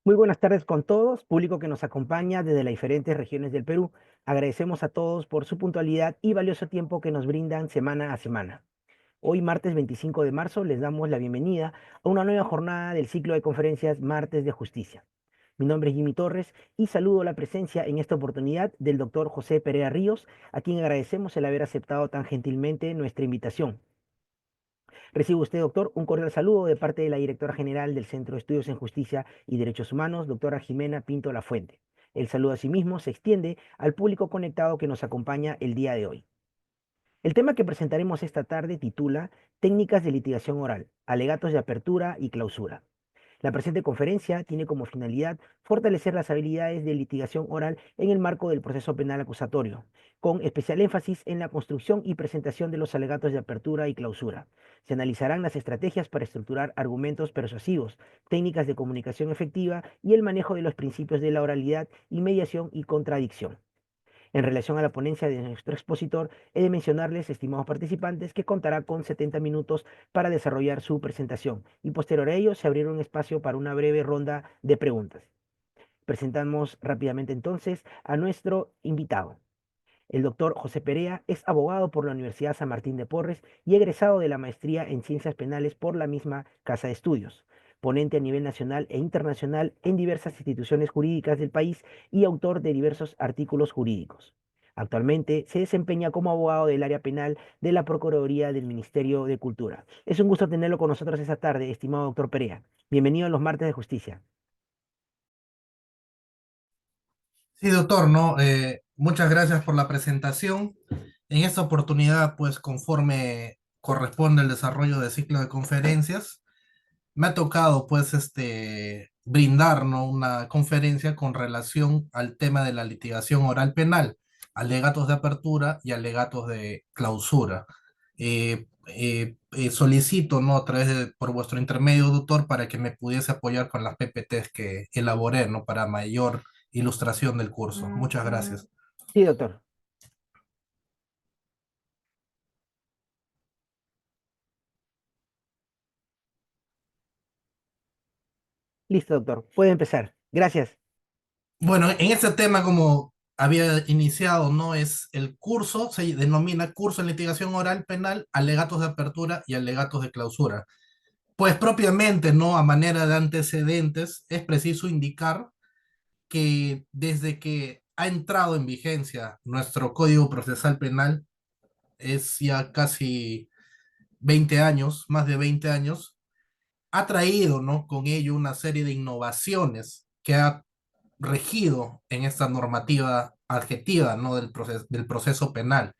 Muy buenas tardes con todos, público que nos acompaña desde las diferentes regiones del Perú. Agradecemos a todos por su puntualidad y valioso tiempo que nos brindan semana a semana. Hoy, martes 25 de marzo, les damos la bienvenida a una nueva jornada del ciclo de conferencias Martes de Justicia. Mi nombre es Jimmy Torres y saludo la presencia en esta oportunidad del doctor José Perea Ríos, a quien agradecemos el haber aceptado tan gentilmente nuestra invitación. Recibe usted, doctor, un cordial saludo de parte de la directora general del Centro de Estudios en Justicia y Derechos Humanos, doctora Jimena Pinto Lafuente. El saludo asimismo se extiende al público conectado que nos acompaña el día de hoy. El tema que presentaremos esta tarde titula Técnicas de litigación oral, alegatos de apertura y clausura. La presente conferencia tiene como finalidad fortalecer las habilidades de litigación oral en el marco del proceso penal acusatorio, con especial énfasis en la construcción y presentación de los alegatos de apertura y clausura. Se analizarán las estrategias para estructurar argumentos persuasivos, técnicas de comunicación efectiva y el manejo de los principios de la oralidad, inmediación y contradicción. En relación a la ponencia de nuestro expositor, he de mencionarles, estimados participantes, que contará con 70 minutos para desarrollar su presentación y posterior a ello se abrirá un espacio para una breve ronda de preguntas. Presentamos rápidamente entonces a nuestro invitado. El doctor José Perea es abogado por la Universidad San Martín de Porres y egresado de la maestría en Ciencias Penales por la misma Casa de Estudios. Ponente a nivel nacional e internacional en diversas instituciones jurídicas del país y autor de diversos artículos jurídicos. Actualmente se desempeña como abogado del área penal de la Procuraduría del Ministerio de Cultura. Es un gusto tenerlo con nosotros esta tarde, estimado doctor Perea. Bienvenido a los martes de justicia. Sí, doctor, ¿no? Muchas gracias por la presentación. En esta oportunidad, pues conforme corresponde el desarrollo del ciclo de conferencias, me ha tocado pues brindar, ¿no?, una conferencia con relación al tema de la litigación oral penal, alegatos de apertura y alegatos de clausura. Solicito, ¿no?, a través por vuestro intermedio, doctor, para que me pudiese apoyar con las PPTs que elaboré, ¿no?, para mayor ilustración del curso. Muchas gracias. Sí, doctor. Listo, doctor. Puede empezar. Gracias. Bueno, en este tema, como había iniciado, ¿no? Es el curso, se denomina curso en litigación oral penal, alegatos de apertura y alegatos de clausura. Pues propiamente, ¿no? A manera de antecedentes, es preciso indicar que desde que ha entrado en vigencia nuestro Código Procesal Penal, es ya casi 20 años, más de 20 años, ha traído, ¿no?, con ello una serie de innovaciones que ha regido en esta normativa adjetiva, ¿no?, del proceso penal,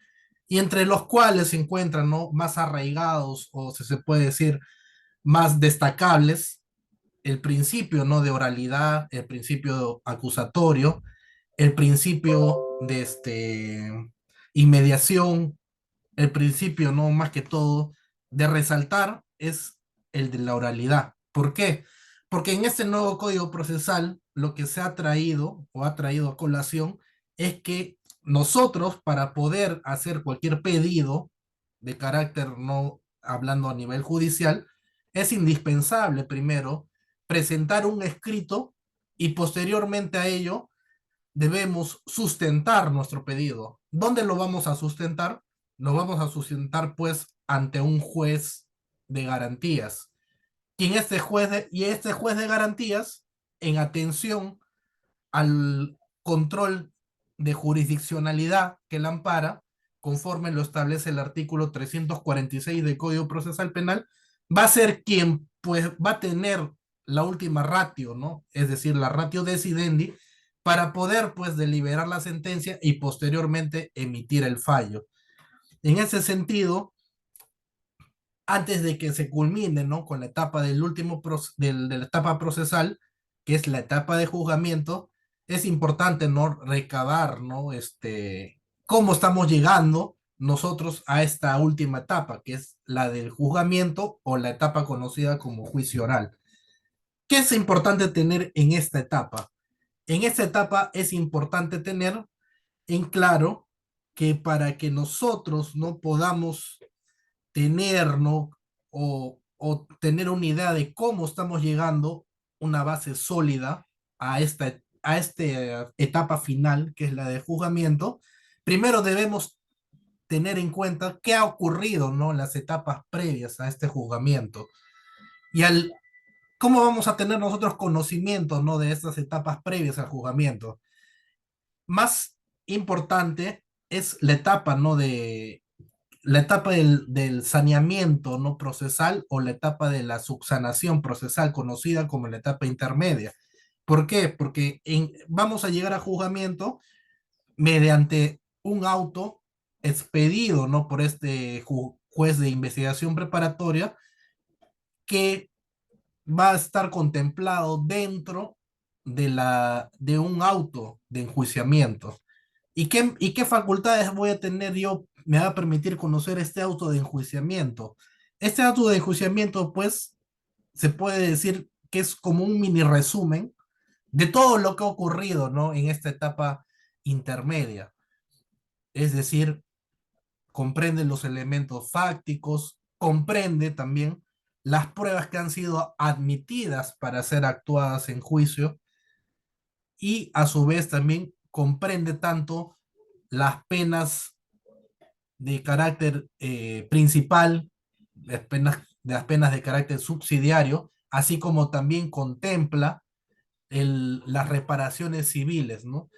y entre los cuales se encuentran, ¿no?, más arraigados o si se puede decir más destacables el principio, ¿no?, de oralidad, el principio acusatorio, el principio de inmediación, el principio, ¿no?, más que todo, de resaltar es el de la oralidad. ¿Por qué? Porque en este nuevo código procesal lo que se ha traído o ha traído a colación es que nosotros, para poder hacer cualquier pedido de carácter, no hablando a nivel judicial, es indispensable primero presentar un escrito y posteriormente a ello debemos sustentar nuestro pedido. ¿Dónde lo vamos a sustentar? Lo vamos a sustentar pues ante un juez de garantías. Y este juez de garantías, en atención al control de jurisdiccionalidad que la ampara, conforme lo establece el artículo 346 del Código Procesal Penal, va a ser quien pues va a tener la última ratio, ¿no? Es decir, la ratio decidendi, para poder pues deliberar la sentencia y posteriormente emitir el fallo. En ese sentido, antes de que se culmine, ¿no?, con la etapa del último de la etapa procesal, que es la etapa de juzgamiento, es importante, ¿no?, recabar, ¿no?, cómo estamos llegando nosotros a esta última etapa, que es la del juzgamiento o la etapa conocida como juicio oral. ¿Qué es importante tener en esta etapa? En esta etapa es importante tener en claro que para que nosotros no podamos tener, ¿no?, o tener una idea de cómo estamos llegando, una base sólida, esta etapa final, que es la de juzgamiento, primero debemos tener en cuenta qué ha ocurrido, ¿no? En las etapas previas a este juzgamiento. Y ¿cómo vamos a tener nosotros conocimiento, ¿no? De estas etapas previas al juzgamiento? Más importante es la etapa, ¿no? La etapa del saneamiento, ¿no? Procesal, o la etapa de la subsanación procesal, conocida como la etapa intermedia. ¿Por qué? Porque vamos a llegar a juzgamiento mediante un auto expedido, ¿no? Por este juez de investigación preparatoria, que va a estar contemplado dentro de un auto de enjuiciamiento. ¿Y qué facultades voy a tener yo? Me va a permitir conocer este auto de enjuiciamiento. Este auto de enjuiciamiento, pues, se puede decir que es como un mini resumen de todo lo que ha ocurrido, ¿no? En esta etapa intermedia. Es decir, comprende los elementos fácticos, comprende también las pruebas que han sido admitidas para ser actuadas en juicio, y a su vez también comprende tanto las penas de carácter principal, las penas de carácter subsidiario, así como también contempla las reparaciones civiles, ¿no?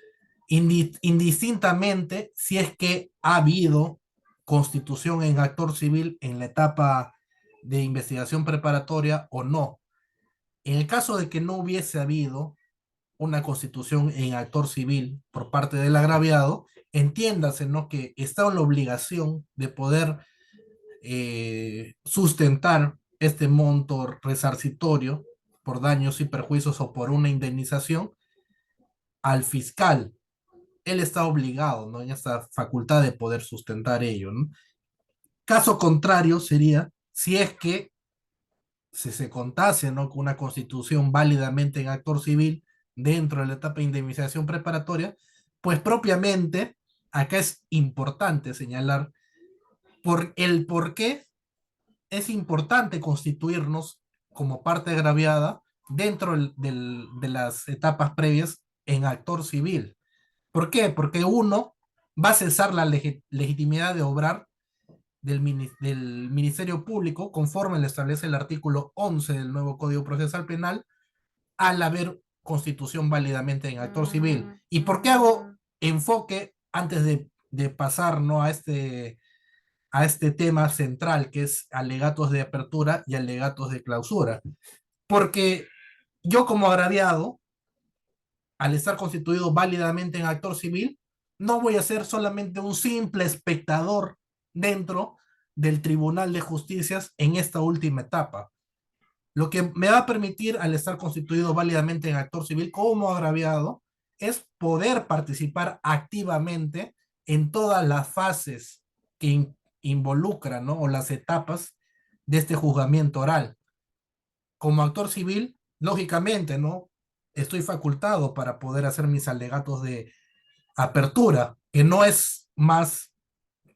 Indistintamente si es que ha habido constitución en actor civil en la etapa de investigación preparatoria o no. En el caso de que no hubiese habido una constitución en actor civil por parte del agraviado, entiéndase, ¿no? Que está en la obligación de poder sustentar este monto resarcitorio por daños y perjuicios o por una indemnización al fiscal. Él está obligado, ¿no? En esta facultad de poder sustentar ello, ¿no? Caso contrario sería si es que se contase, ¿no? Con una constitución válidamente en actor civil dentro de la etapa de indemnización preparatoria, pues propiamente acá es importante señalar por qué es importante constituirnos como parte agraviada dentro de las etapas previas en actor civil. ¿Por qué? Porque uno va a cesar la legitimidad de obrar del Ministerio Público, conforme le establece el artículo 11 del nuevo Código Procesal Penal, al haber constitución válidamente en actor civil. ¿Y por qué hago enfoque antes de pasar, ¿no? a este tema central, que es alegatos de apertura y alegatos de clausura? Porque yo, como agraviado, al estar constituido válidamente en actor civil, no voy a ser solamente un simple espectador dentro del Tribunal de Justicias en esta última etapa. Lo que me va a permitir, al estar constituido válidamente en actor civil como agraviado, es poder participar activamente en todas las fases que involucran, ¿no? O las etapas de este juzgamiento oral. Como actor civil, lógicamente, ¿no? Estoy facultado para poder hacer mis alegatos de apertura, que no es más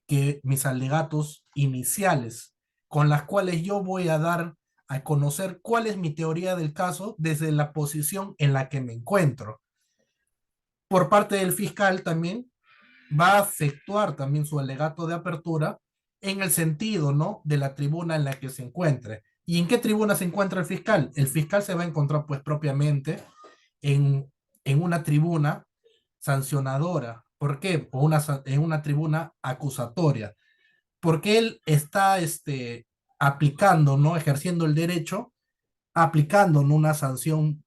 que mis alegatos iniciales, con las cuales yo voy a dar a conocer cuál es mi teoría del caso desde la posición en la que me encuentro. Por parte del fiscal también va a efectuar también su alegato de apertura en el sentido, ¿no? De la tribuna en la que se encuentre. ¿Y en qué tribuna se encuentra el fiscal? El fiscal se va a encontrar pues propiamente en, en una tribuna sancionadora. ¿Por qué? En una tribuna acusatoria. Porque él está aplicando, ¿no? Ejerciendo el derecho, aplicando, ¿no? Una sanción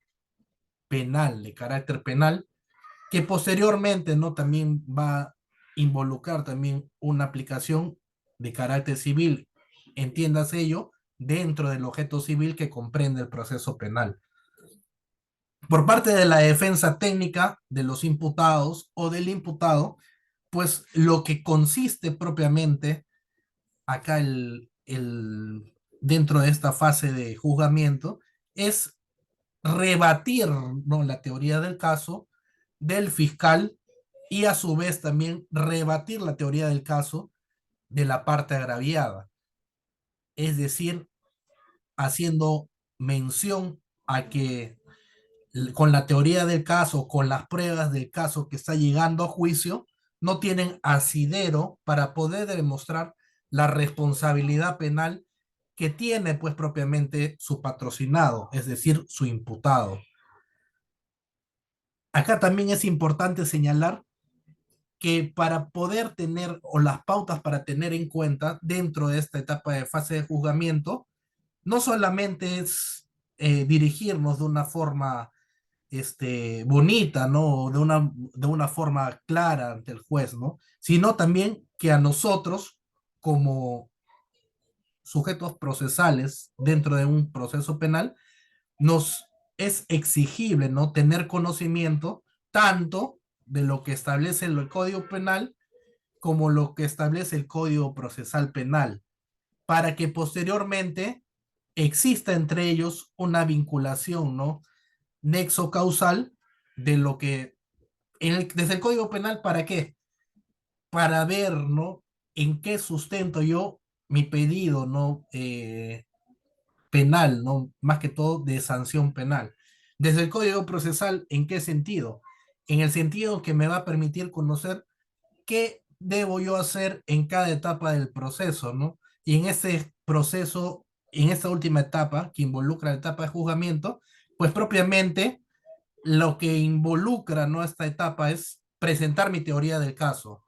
penal, de carácter penal, que posteriormente, ¿no? También va a involucrar también una aplicación de carácter civil, entiéndase ello, dentro del objeto civil que comprende el proceso penal. Por parte de la defensa técnica de los imputados o del imputado, pues lo que consiste propiamente acá dentro de esta fase de juzgamiento es rebatir, ¿no? La teoría del caso del fiscal, y a su vez también rebatir la teoría del caso de la parte agraviada. Es decir, haciendo mención a que con la teoría del caso, con las pruebas del caso que está llegando a juicio, no tienen asidero para poder demostrar la responsabilidad penal que tiene pues propiamente su patrocinado, es decir, su imputado. Acá también es importante señalar que para poder tener, o las pautas para tener en cuenta dentro de esta etapa de fase de juzgamiento, no solamente es dirigirnos de una forma bonita, ¿no? De una forma clara ante el juez, ¿no? Sino también que a nosotros, como sujetos procesales dentro de un proceso penal, nos es exigible, ¿no? Tener conocimiento tanto de lo que establece el Código Penal como lo que establece el Código Procesal Penal, para que posteriormente exista entre ellos una vinculación, ¿no? Nexo causal de lo que desde el Código Penal, ¿para qué? Para ver, ¿no? En qué sustento yo mi pedido, ¿no? Penal, ¿no? Más que todo de sanción penal. Desde el Código Procesal, ¿en qué sentido? En el sentido que me va a permitir conocer qué debo yo hacer en cada etapa del proceso, ¿no? Y en ese proceso, en esta última etapa, que involucra la etapa de juzgamiento, pues propiamente lo que involucra, ¿no? Esta etapa es presentar mi teoría del caso.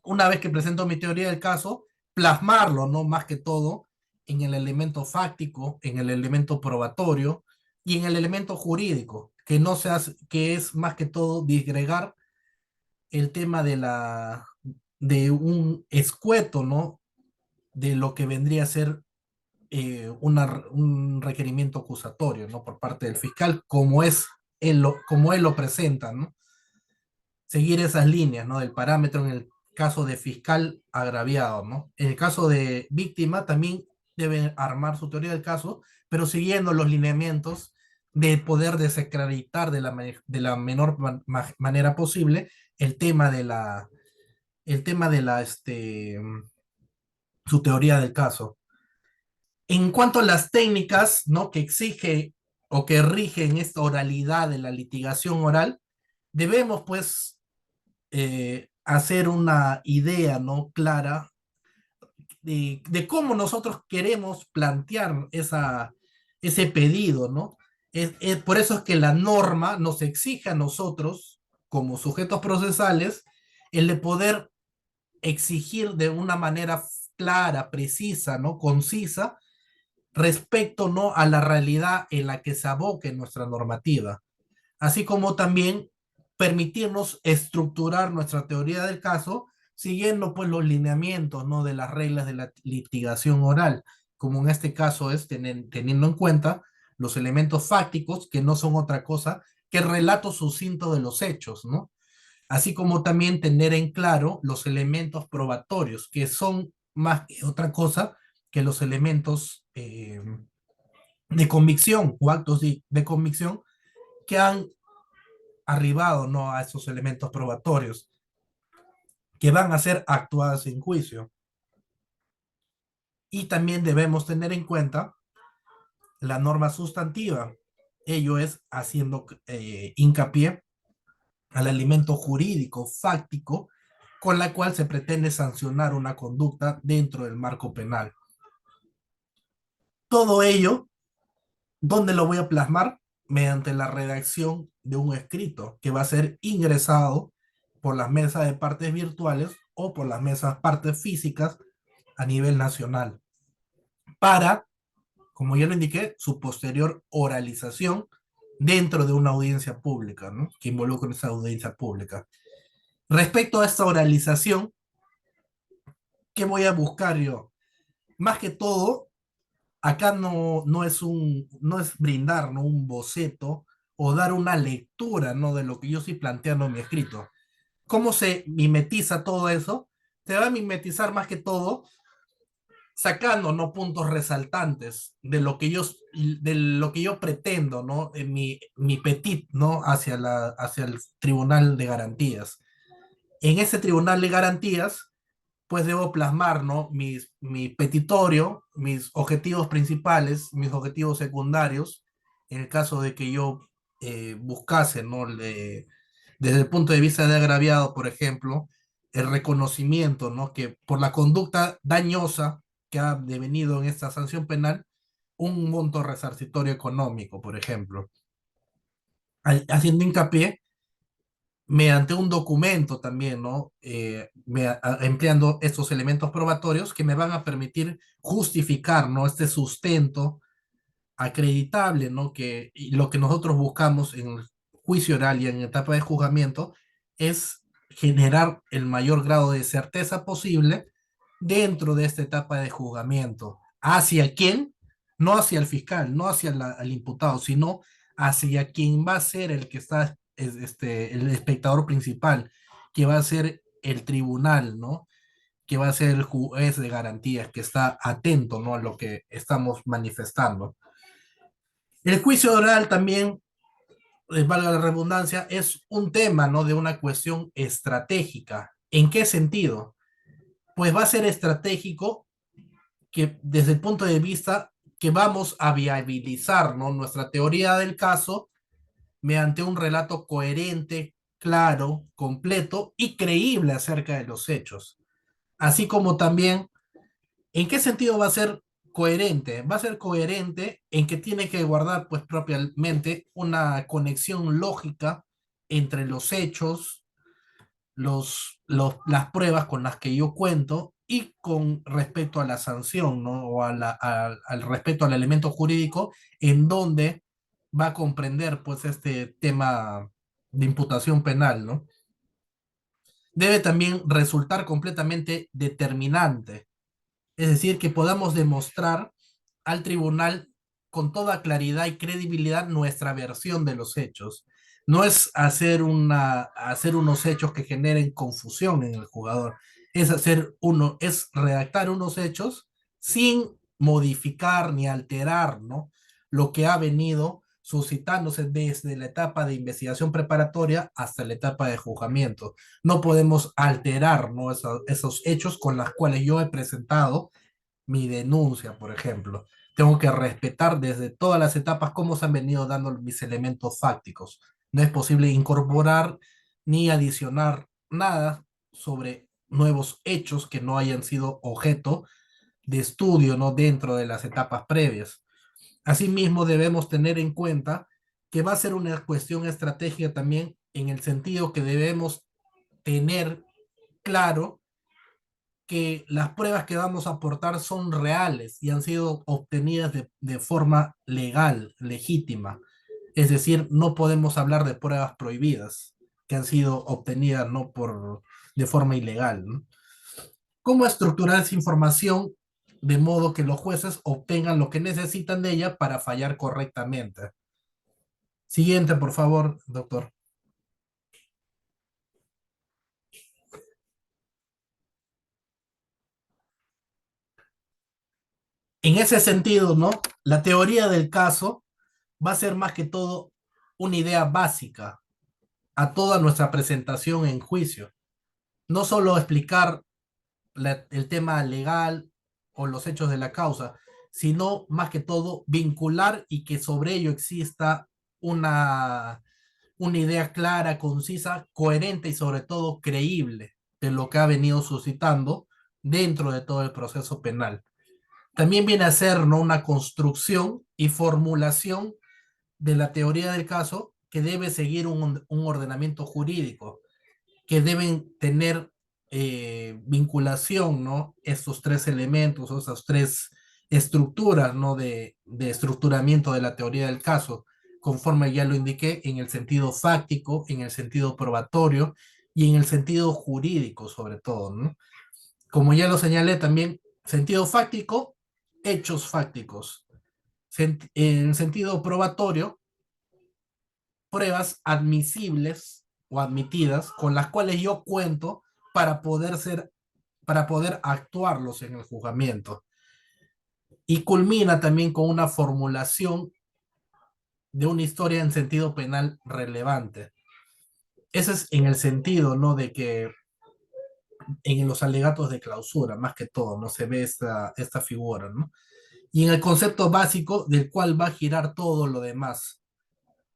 Una vez que presento mi teoría del caso, plasmarlo, ¿no? Más que todo en el elemento fáctico, en el elemento probatorio y en el elemento jurídico, que no se hace, que es más que todo disgregar el tema de un escueto, ¿no? De lo que vendría a ser un requerimiento acusatorio, ¿no? Por parte del fiscal, como él lo presenta, ¿no? Seguir esas líneas, ¿no? Del parámetro en el caso de fiscal agraviado, ¿no? En el caso de víctima también debe armar su teoría del caso, pero siguiendo los lineamientos de poder desacreditar de la menor manera posible el tema su teoría del caso. En cuanto a las técnicas, ¿no? Que exige o que rigen esta oralidad de la litigación oral, debemos pues hacer una idea, ¿no? Clara de cómo nosotros queremos plantear ese pedido, ¿no? Por eso es que la norma nos exige a nosotros, como sujetos procesales, el de poder exigir de una manera clara, precisa, ¿no? Concisa, respecto, ¿no? A la realidad en la que se aboque nuestra normativa, así como también permitirnos estructurar nuestra teoría del caso siguiendo pues los lineamientos, ¿no? De las reglas de la litigación oral, como en este caso es teniendo en cuenta los elementos fácticos que no son otra cosa que el relato sucinto de los hechos, ¿no? Así como también tener en claro los elementos probatorios, que son más que otra cosa que los elementos de convicción o actos de convicción que han arribado, ¿no? A esos elementos probatorios que van a ser actuados en juicio. Y también debemos tener en cuenta la norma sustantiva. Ello es haciendo hincapié al elemento jurídico, fáctico, con la cual se pretende sancionar una conducta dentro del marco penal. Todo ello, ¿dónde lo voy a plasmar? Mediante la redacción de un escrito que va a ser ingresado por las mesas de partes virtuales o por las mesas partes físicas a nivel nacional para, como ya lo indiqué, su posterior oralización dentro de una audiencia pública, ¿no? Que involucre esa audiencia pública. Respecto a esta oralización, ¿qué voy a buscar yo? Más que todo, acá no es brindar, ¿no? Un boceto o dar una lectura, ¿no? De lo que yo estoy planteando en mi escrito. ¿Cómo se mimetiza todo eso? Se va a mimetizar más que todo sacando, ¿no? Puntos resaltantes de lo que yo pretendo, ¿no? En mi petit, ¿no? Hacia el Tribunal de Garantías. En ese Tribunal de Garantías, pues debo plasmar, ¿no? Mi petitorio, mis objetivos principales, mis objetivos secundarios, en el caso de que yo buscase, ¿no? Desde el punto de vista de agraviado, por ejemplo, el reconocimiento, ¿no? Que por la conducta dañosa que ha devenido en esta sanción penal, un monto resarcitorio económico, por ejemplo, haciendo hincapié mediante un documento también, ¿no? Empleando estos elementos probatorios que me van a permitir justificar, ¿no? Este sustento acreditable, ¿no? Que y lo que nosotros buscamos en el juicio oral y en etapa de juzgamiento es generar el mayor grado de certeza posible dentro de esta etapa de juzgamiento. ¿Hacia quién? No hacia el fiscal, no hacia el imputado, sino hacia quien va a ser el que está, el espectador principal, que va a ser el tribunal, ¿no? Que va a ser el juez de garantías, que está atento, ¿no? A lo que estamos manifestando. El juicio oral también, valga la redundancia, es un tema, ¿no? De una cuestión estratégica. ¿En qué sentido? Pues va a ser estratégico que desde el punto de vista que vamos a viabilizar, ¿no? Nuestra teoría del caso mediante un relato coherente, claro, completo y creíble acerca de los hechos. Así como también, ¿en qué sentido va a ser coherente? Va a ser coherente en que tiene que guardar, pues, propiamente una conexión lógica entre los hechos, las pruebas con las que yo cuento y con respecto a la sanción, ¿no? O al respecto al elemento jurídico en donde va a comprender, pues, este tema de imputación penal, ¿no? Debe también resultar completamente determinante, es decir, que podamos demostrar al tribunal con toda claridad y credibilidad nuestra versión de los hechos. No es hacer unos hechos que generen confusión en el jugador, es redactar unos hechos sin modificar ni alterar, ¿no? Lo que ha venido suscitándose desde la etapa de investigación preparatoria hasta la etapa de juzgamiento. No podemos alterar, ¿no? Esos hechos con los cuales yo he presentado mi denuncia, por ejemplo. Tengo que respetar desde todas las etapas cómo se han venido dando mis elementos fácticos. No es posible incorporar ni adicionar nada sobre nuevos hechos que no hayan sido objeto de estudio, ¿no? Dentro de las etapas previas. Asimismo, debemos tener en cuenta que va a ser una cuestión estratégica también en el sentido que debemos tener claro que las pruebas que vamos a aportar son reales y han sido obtenidas de forma legal, legítima. Es decir, no podemos hablar de pruebas prohibidas que han sido obtenidas no por de forma ilegal, ¿no? ¿Cómo estructurar esa información de modo que los jueces obtengan lo que necesitan de ella para fallar correctamente? Siguiente, por favor, doctor. En ese sentido, ¿no? La teoría del caso va a ser más que todo una idea básica a toda nuestra presentación en juicio. No solo explicar el tema legal o los hechos de la causa, sino más que todo vincular y que sobre ello exista una, una idea clara, concisa, coherente y sobre todo creíble de lo que ha venido suscitando dentro de todo el proceso penal. También viene a ser, ¿no?, una construcción y formulación de la teoría del caso que debe seguir un ordenamiento jurídico, que deben tener vinculación, ¿no? Estos tres elementos o esas tres estructuras, ¿no? De estructuramiento de la teoría del caso, conforme ya lo indiqué, en el sentido fáctico, en el sentido probatorio y en el sentido jurídico, sobre todo, ¿no? Como ya lo señalé también, sentido fáctico, hechos fácticos. En sentido probatorio, pruebas admisibles o admitidas con las cuales yo cuento para poder ser, para poder actuarlos en el juzgamiento. Y culmina también con una formulación de una historia en sentido penal relevante. Ese es en el sentido, ¿no?, de que en los alegatos de clausura, más que todo, no se ve esta figura, ¿no? y en el concepto básico del cual va a girar todo lo demás.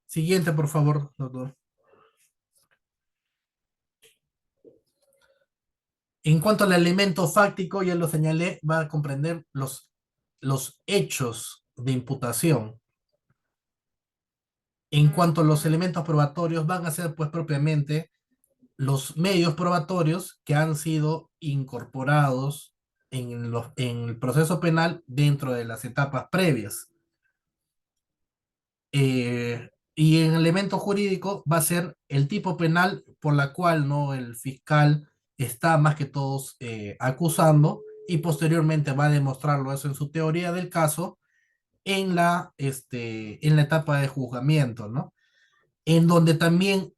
Siguiente, por favor, doctor. En cuanto al elemento fáctico, ya lo señalé, va a comprender los hechos de imputación. En cuanto a los elementos probatorios, van a ser pues propiamente los medios probatorios que han sido incorporados en el proceso penal dentro de las etapas previas. Y en elemento jurídico va a ser el tipo penal por la cual no el fiscal está más que todos acusando y posteriormente va a demostrarlo eso en su teoría del caso en la etapa de juzgamiento, ¿no? En donde también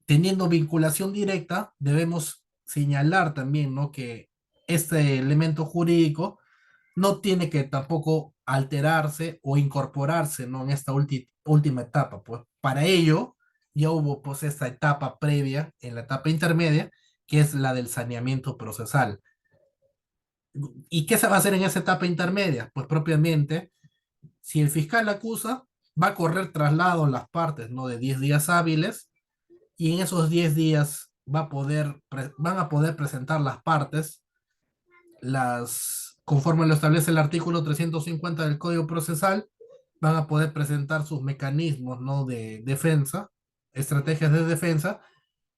teniendo vinculación directa, debemos señalar también, ¿no? Que este elemento jurídico no tiene que tampoco alterarse o incorporarse, ¿no? En esta última etapa, pues para ello ya hubo pues esta etapa previa, en la etapa intermedia, que es la del saneamiento procesal. ¿Y qué se va a hacer en esa etapa intermedia? Pues propiamente, si el fiscal acusa, va a correr traslado en las partes, ¿no? De 10 días hábiles y en esos 10 días van a poder presentar las partes, conforme lo establece el artículo 350 del Código Procesal, van a poder presentar sus mecanismos, ¿no? De defensa, estrategias de defensa,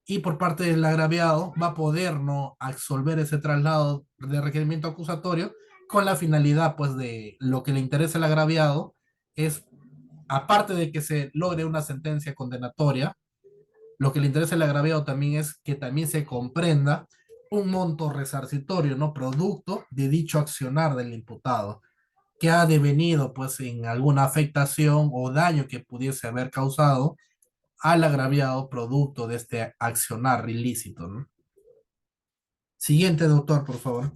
y por parte del agraviado va a poder no absolver ese traslado de requerimiento acusatorio con la finalidad, pues, de lo que le interesa al agraviado es, aparte de que se logre una sentencia condenatoria, lo que le interesa al agraviado también es que también se comprenda un monto resarcitorio, ¿no? Producto de dicho accionar del imputado, que ha devenido, pues, en alguna afectación o daño que pudiese haber causado al agraviado producto de este accionar ilícito, ¿no? Siguiente, doctor, por favor.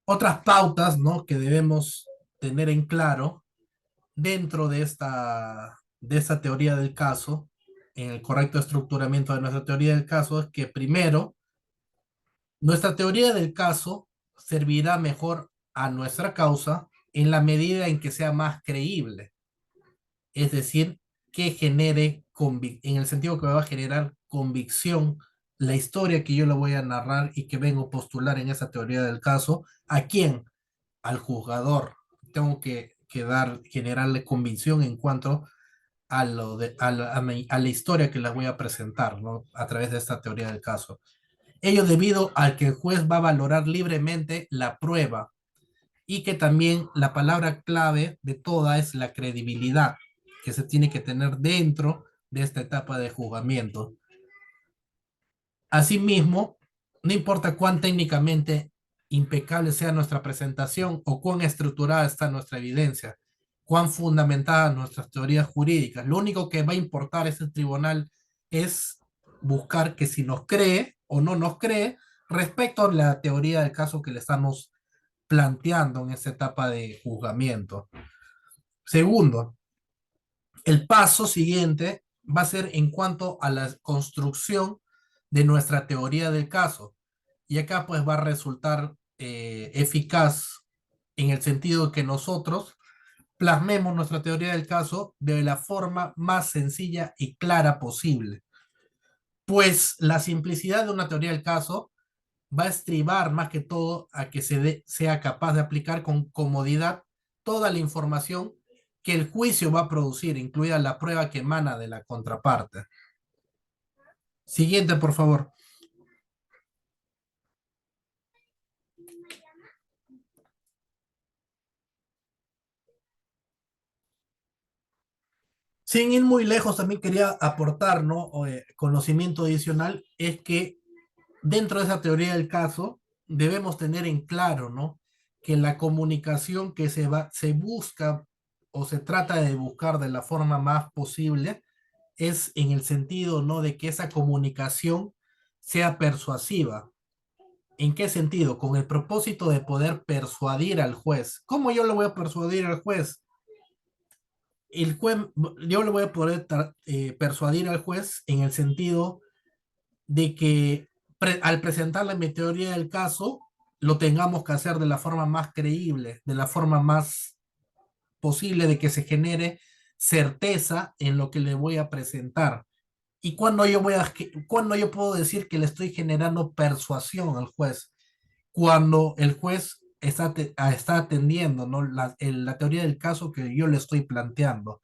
Otras pautas, ¿no? Que debemos tener en claro dentro de esta teoría del caso, en el correcto estructuramiento de nuestra teoría del caso, es que primero, nuestra teoría del caso servirá mejor a nuestra causa en la medida en que sea más creíble, es decir, que genere, en el sentido que va a generar convicción la historia que yo le voy a narrar y que vengo a postular en esa teoría del caso. ¿A quién? Al juzgador. Tengo que generarle convicción en cuanto a la historia que les voy a presentar, ¿no? A través de esta teoría del caso. Ello debido al que el juez va a valorar libremente la prueba y que también la palabra clave de toda es la credibilidad que se tiene que tener dentro de esta etapa de juzgamiento. Asimismo, no importa cuán técnicamente impecable sea nuestra presentación o cuán estructurada está nuestra evidencia, cuán fundamentadas nuestras teorías jurídicas, lo único que va a importar a ese tribunal es buscar que si nos cree o no nos cree respecto a la teoría del caso que le estamos planteando en esta etapa de juzgamiento. Segundo, el paso siguiente va a ser en cuanto a la construcción de nuestra teoría del caso. Y acá pues va a resultar eficaz en el sentido que nosotros plasmemos nuestra teoría del caso de la forma más sencilla y clara posible. Pues la simplicidad de una teoría del caso va a estribar más que todo a que sea capaz de aplicar con comodidad toda la información que el juicio va a producir, incluida la prueba que emana de la contraparte. Siguiente, por favor. Sin ir muy lejos, también quería aportar, ¿no? Conocimiento adicional, es que dentro de esa teoría del caso debemos tener en claro, ¿no? Que la comunicación que se busca o se trata de buscar de la forma más posible es en el sentido, ¿no? De que esa comunicación sea persuasiva. ¿En qué sentido? Con el propósito de poder persuadir al juez. ¿Cómo yo le voy a persuadir al juez? El juez, yo le voy a poder persuadir al juez en el sentido de que al presentarle mi teoría del caso, lo tengamos que hacer de la forma más creíble, de la forma más posible de que se genere certeza en lo que le voy a presentar. ¿Y cuando yo puedo decir que le estoy generando persuasión al juez? Cuando el juez está atendiendo, ¿no? La teoría del caso que yo le estoy planteando.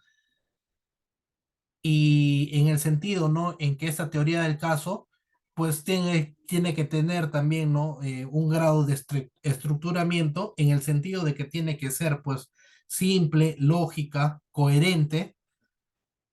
Y en el sentido, ¿no? En que esa teoría del caso, pues tiene que tener también, ¿no? Un grado de estructuramiento en el sentido de que tiene que ser, pues, simple, lógica, coherente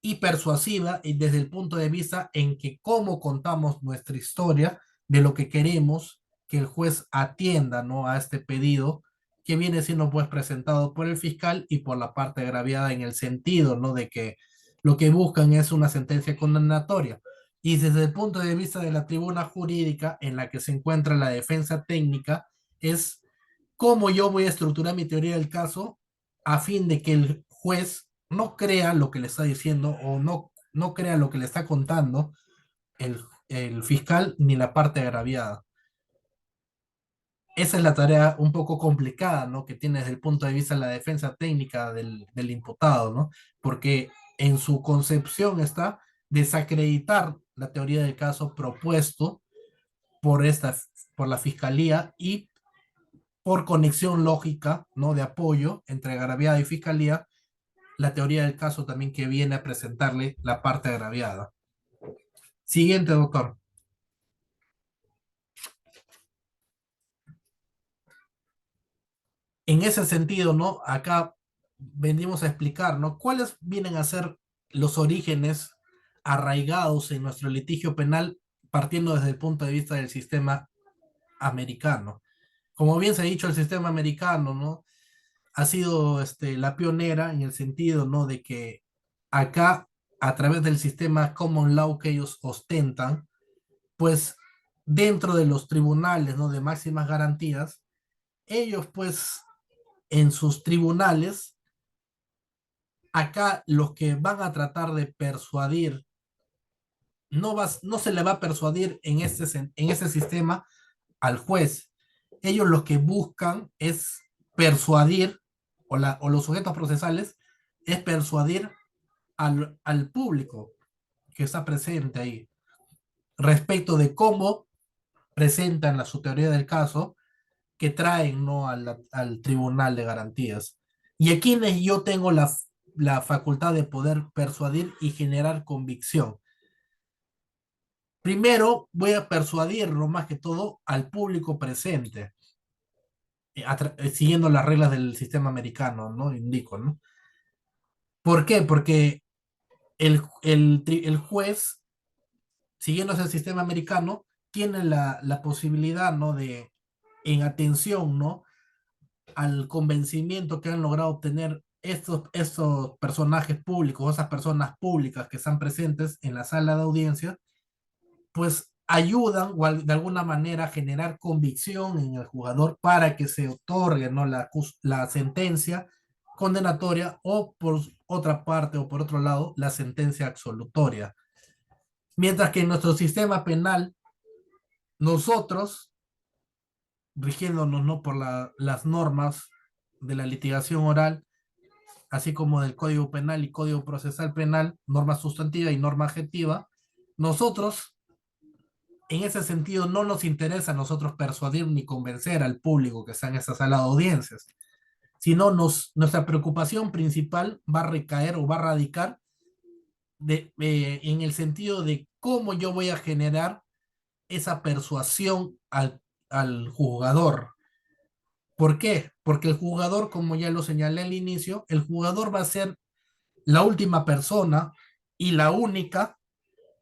y persuasiva y desde el punto de vista en que cómo contamos nuestra historia de lo que queremos que el juez atienda, ¿no? A este pedido que viene siendo pues presentado por el fiscal y por la parte agraviada en el sentido, ¿no? De que lo que buscan es una sentencia condenatoria. Y desde el punto de vista de la tribuna jurídica en la que se encuentra la defensa técnica, es cómo yo voy a estructurar mi teoría del caso a fin de que el juez no crea lo que le está diciendo o no crea lo que le está contando el fiscal ni la parte agraviada. Esa es la tarea un poco complicada, ¿no? Que tiene desde el punto de vista de la defensa técnica del imputado, ¿no? Porque en su concepción está desacreditar la teoría del caso propuesto por, por la fiscalía y por conexión lógica, ¿no? De apoyo entre agraviada y fiscalía, la teoría del caso también que viene a presentarle la parte agraviada. Siguiente, doctor. En ese sentido, ¿no? Acá venimos a explicar, ¿no? ¿Cuáles vienen a ser los orígenes arraigados en nuestro litigio penal partiendo desde el punto de vista del sistema americano? Como bien se ha dicho, el sistema americano, ¿no? Ha sido la pionera en el sentido, ¿no? De que acá, a través del sistema common law que ellos ostentan, pues dentro de los tribunales, ¿no? De máximas garantías, ellos pues en sus tribunales, acá los que van a tratar de persuadir, no se le va a persuadir en este sistema al juez. Ellos lo que buscan es persuadir, o los sujetos procesales, es persuadir al público que está presente ahí respecto de cómo presentan su teoría del caso que traen, ¿no? Al tribunal de garantías. Y aquí yo tengo la facultad de poder persuadir y generar convicción. Primero voy a persuadirlo más que todo al público presente, siguiendo las reglas del sistema americano, ¿no? Indico, ¿no? ¿Por qué? Porque el juez, siguiendo ese sistema americano, tiene la posibilidad, ¿no? De, en atención, ¿no? Al convencimiento que han logrado obtener estos personajes públicos, esas personas públicas que están presentes en la sala de audiencia, pues ayudan de alguna manera a generar convicción en el jugador para que se otorgue, ¿no? la sentencia condenatoria o por otra parte o por otro lado la sentencia absolutoria. Mientras que en nuestro sistema penal, nosotros, rigiéndonos, ¿no? Por las normas de la litigación oral, así como del Código Penal y Código Procesal Penal, norma sustantiva y norma adjetiva, nosotros en ese sentido no nos interesa a nosotros persuadir ni convencer al público que está en esa sala de audiencias, sino nuestra preocupación principal va a recaer o va a radicar en el sentido de cómo yo voy a generar esa persuasión al jugador. ¿Por qué? Porque el jugador, como ya lo señalé al inicio, el jugador va a ser la última persona y la única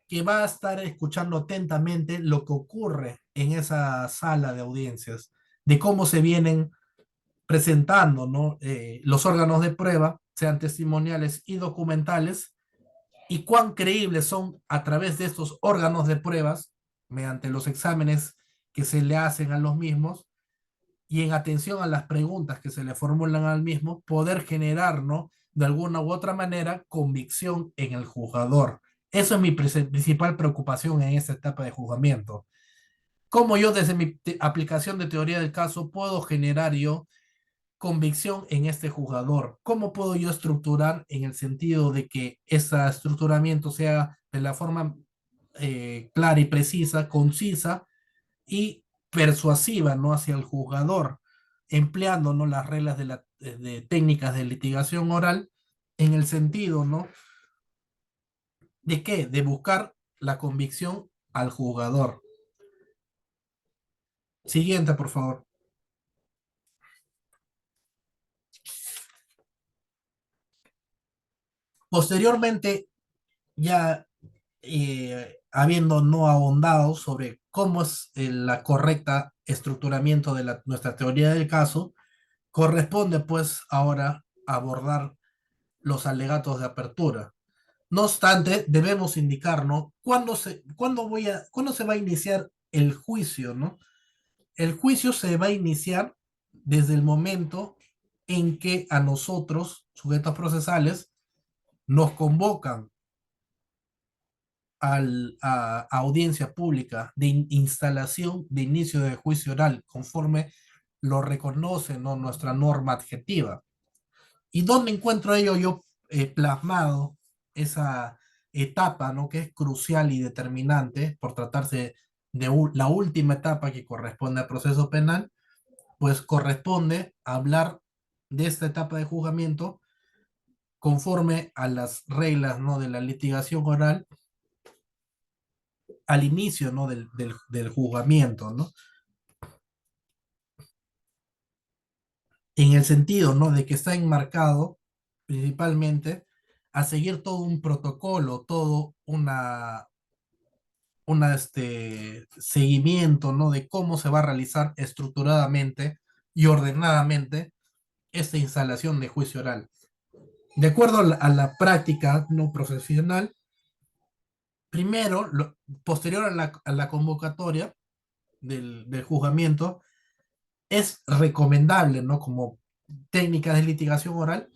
que va a estar escuchando atentamente lo que ocurre en esa sala de audiencias, de cómo se vienen presentando, ¿no? Los órganos de prueba, sean testimoniales y documentales, y cuán creíbles son a través de estos órganos de pruebas, mediante los exámenes que se le hacen a los mismos, y en atención a las preguntas que se le formulan al mismo, poder generar, ¿no? De alguna u otra manera, convicción en el jugador. Eso es mi principal preocupación en esta etapa de juzgamiento. ¿Cómo yo desde mi aplicación de teoría del caso puedo generar yo convicción en este jugador? ¿Cómo puedo yo estructurar en el sentido de que ese estructuramiento sea de la forma clara y precisa, concisa y persuasiva, ¿no? Hacia el jugador, empleando, ¿no? Las reglas de técnicas de litigación oral en el sentido, ¿no? ¿De qué? De buscar la convicción al jugador. Siguiente, por favor. Posteriormente, ya habiendo no ahondado sobre cómo es la correcta estructuramiento de nuestra teoría del caso, corresponde pues ahora abordar los alegatos de apertura. No obstante, debemos indicar, ¿no? ¿Cuándo se va a iniciar el juicio, ¿no? El juicio se va a iniciar desde el momento en que a nosotros, sujetos procesales, nos convocan a audiencia pública de instalación de inicio de juicio oral, conforme lo reconoce, ¿no? Nuestra norma adjetiva. ¿Y dónde encuentro ello yo plasmado esa etapa, ¿no? Que es crucial y determinante por tratarse de la última etapa que corresponde al proceso penal? Pues corresponde hablar de esta etapa de juzgamiento conforme a las reglas, ¿no? De la litigación oral al inicio, ¿no? Del juzgamiento, ¿no? En el sentido, ¿no? De que está enmarcado principalmente a seguir todo un protocolo, todo seguimiento, ¿no? De cómo se va a realizar estructuradamente y ordenadamente esta instalación de juicio oral. De acuerdo a la práctica no profesional, primero, posterior a la convocatoria del juzgamiento, es recomendable, ¿no? Como técnica de litigación oral,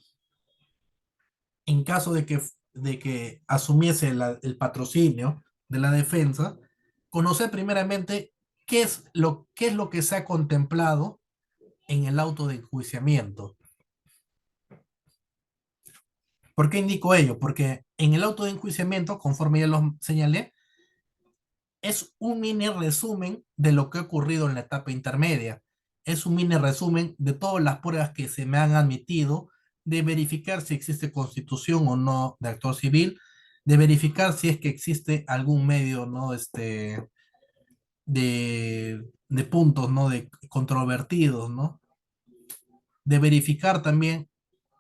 en caso de que asumiese el patrocinio de la defensa, conocer primeramente qué es lo que se ha contemplado en el auto de enjuiciamiento. ¿Por qué indico ello? Porque en el auto de enjuiciamiento, conforme ya lo señalé, es un mini resumen de lo que ha ocurrido en la etapa intermedia. Es un mini resumen de todas las pruebas que se me han admitido, de verificar si existe constitución o no de actor civil, de verificar si es que existe algún medio, ¿no? De puntos, ¿no? De controvertidos, ¿no? De verificar también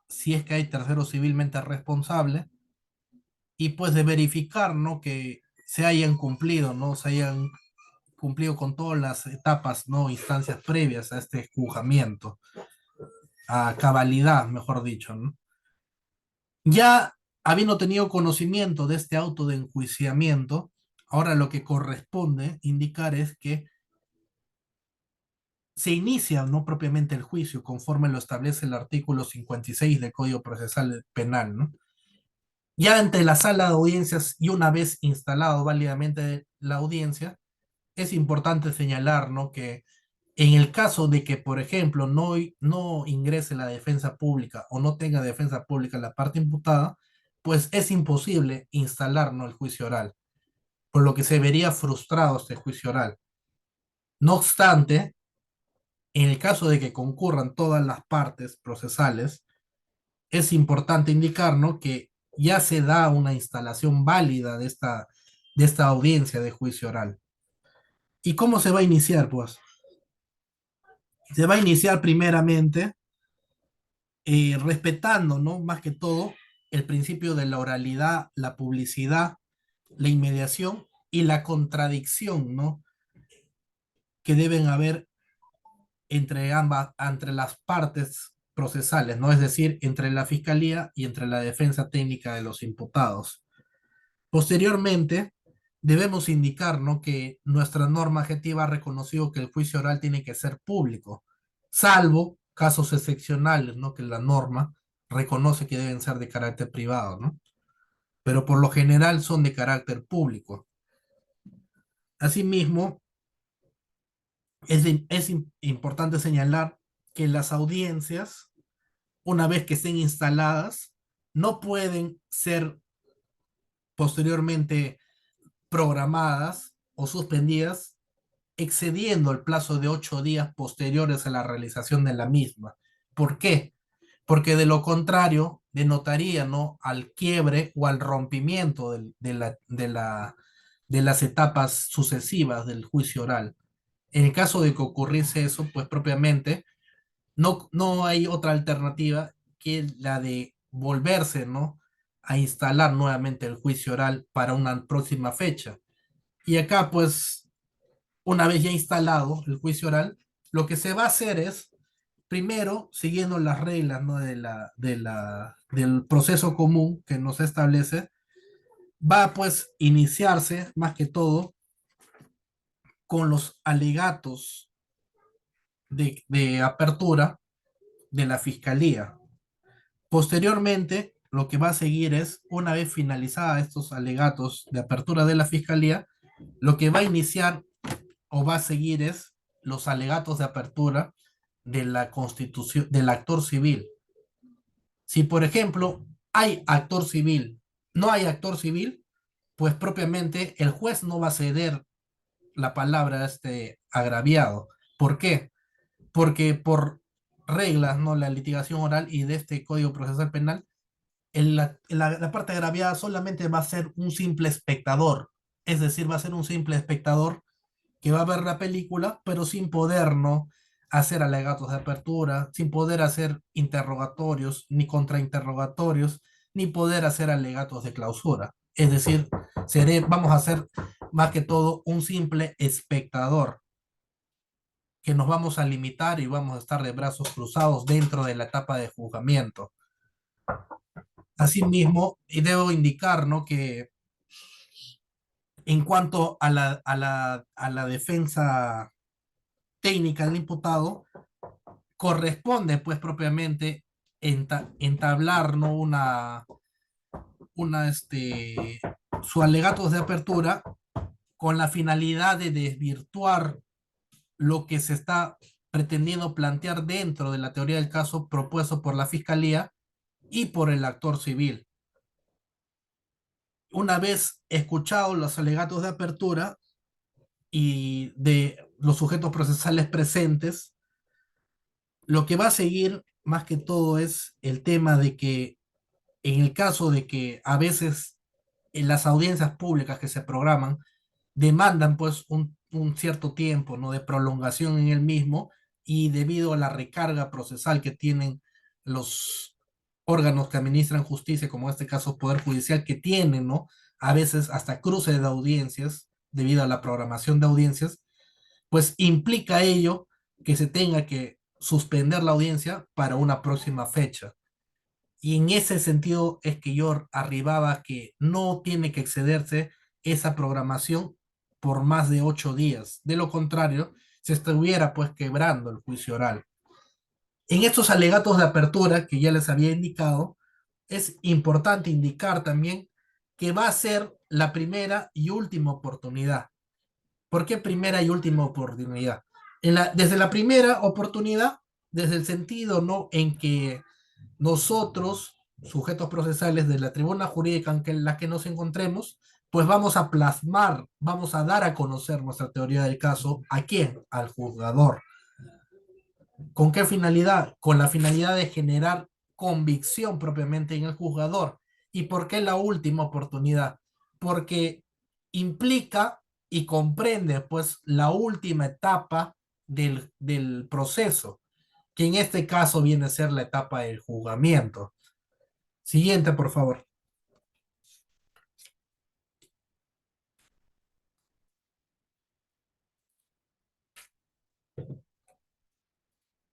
si es que hay terceros civilmente responsables y pues de verificar, ¿no? Que se hayan cumplido, ¿no? Se hayan cumplido con todas las etapas, ¿no? Instancias previas a este juzgamiento, a cabalidad, mejor dicho, ¿no? Ya habiendo tenido conocimiento de este auto de enjuiciamiento, ahora lo que corresponde indicar es que se inicia no propiamente el juicio, conforme lo establece el artículo 56 del Código Procesal Penal, ¿no? Ya entre la sala de audiencias y una vez instalado válidamente la audiencia, es importante señalar, ¿no? Que en el caso de que, por ejemplo, no ingrese la defensa pública o no tenga defensa pública la parte imputada, pues es imposible instalar, ¿no? El juicio oral, por lo que se vería frustrado este juicio oral. No obstante, en el caso de que concurran todas las partes procesales, es importante indicar, ¿no? Que ya se da una instalación válida de esta audiencia de juicio oral. ¿Y cómo se va a iniciar? Pues se va a iniciar primeramente respetando, ¿no? Más que todo, el principio de la oralidad, la publicidad, la inmediación y la contradicción, ¿no? Que deben haber entre las partes procesales, ¿no? Es decir, entre la fiscalía y entre la defensa técnica de los imputados. Posteriormente, debemos indicar, ¿no? Que nuestra norma adjetiva ha reconocido que el juicio oral tiene que ser público, salvo casos excepcionales, ¿no? Que la norma reconoce que deben ser de carácter privado, ¿no? Pero por lo general son de carácter público. Asimismo, Importante señalar que las audiencias, una vez que estén instaladas, no pueden ser posteriormente programadas o suspendidas excediendo el plazo de 8 días posteriores a la realización de la misma. ¿Por qué? Porque de lo contrario denotaría, ¿no?, al quiebre o al rompimiento de las etapas sucesivas del juicio oral. En el caso de que ocurriese eso, pues propiamente no hay otra alternativa que la de volverse, ¿no?, a instalar nuevamente el juicio oral para una próxima fecha. Y acá, pues, una vez ya instalado el juicio oral, lo que se va a hacer es, primero, siguiendo las reglas, ¿no?, del proceso común que nos establece, va pues iniciarse más que todo con los alegatos de apertura de la fiscalía. Posteriormente, lo que va a seguir es, una vez finalizada estos alegatos de apertura de la fiscalía, lo que va a iniciar o va a seguir es los alegatos de apertura de la constitución del actor civil. Si, por ejemplo, hay actor civil, no hay actor civil, pues propiamente el juez no va a ceder la palabra a este agraviado. ¿Por qué? Porque por reglas, ¿no?, la litigación oral y de este Código Procesal Penal, la parte agraviada solamente va a ser un simple espectador, es decir, va a ser un simple espectador que va a ver la película, pero sin poder, ¿no?, hacer alegatos de apertura, sin poder hacer interrogatorios, ni contrainterrogatorios, ni poder hacer alegatos de clausura. Es decir, vamos a ser más que todo un simple espectador, que nos vamos a limitar y vamos a estar de brazos cruzados dentro de la etapa de juzgamiento. Asimismo, y debo indicar, ¿no?, que en cuanto a la defensa técnica del imputado, corresponde pues propiamente entablar, ¿no?, su alegatos de apertura con la finalidad de desvirtuar lo que se está pretendiendo plantear dentro de la teoría del caso propuesto por la fiscalía y por el actor civil. Una vez escuchados los alegatos de apertura y de los sujetos procesales presentes, lo que va a seguir más que todo es el tema de que en el caso de que a veces en las audiencias públicas que se programan demandan pues un cierto tiempo, ¿no?, de prolongación en el mismo, y debido a la recarga procesal que tienen los órganos que administran justicia, como en este caso Poder Judicial, que tienen, ¿no?, a veces hasta cruce de audiencias debido a la programación de audiencias, pues implica ello que se tenga que suspender la audiencia para una próxima fecha. Y en ese sentido es que yo arribaba que no tiene que excederse esa programación por más de 8 días. De lo contrario, se estuviera pues quebrando el juicio oral. En estos alegatos de apertura que ya les había indicado, es importante indicar también que va a ser la primera y última oportunidad. ¿Por qué primera y última oportunidad? Desde la primera oportunidad, desde el sentido, ¿no?, en que nosotros, sujetos procesales de la tribuna jurídica en la que nos encontremos, pues vamos a plasmar, vamos a dar a conocer nuestra teoría del caso. ¿A quién? Al juzgador. ¿Con qué finalidad? Con la finalidad de generar convicción propiamente en el juzgador. ¿Y por qué la última oportunidad? Porque implica y comprende pues la última etapa del proceso, que en este caso viene a ser la etapa del juzgamiento. Siguiente, por favor.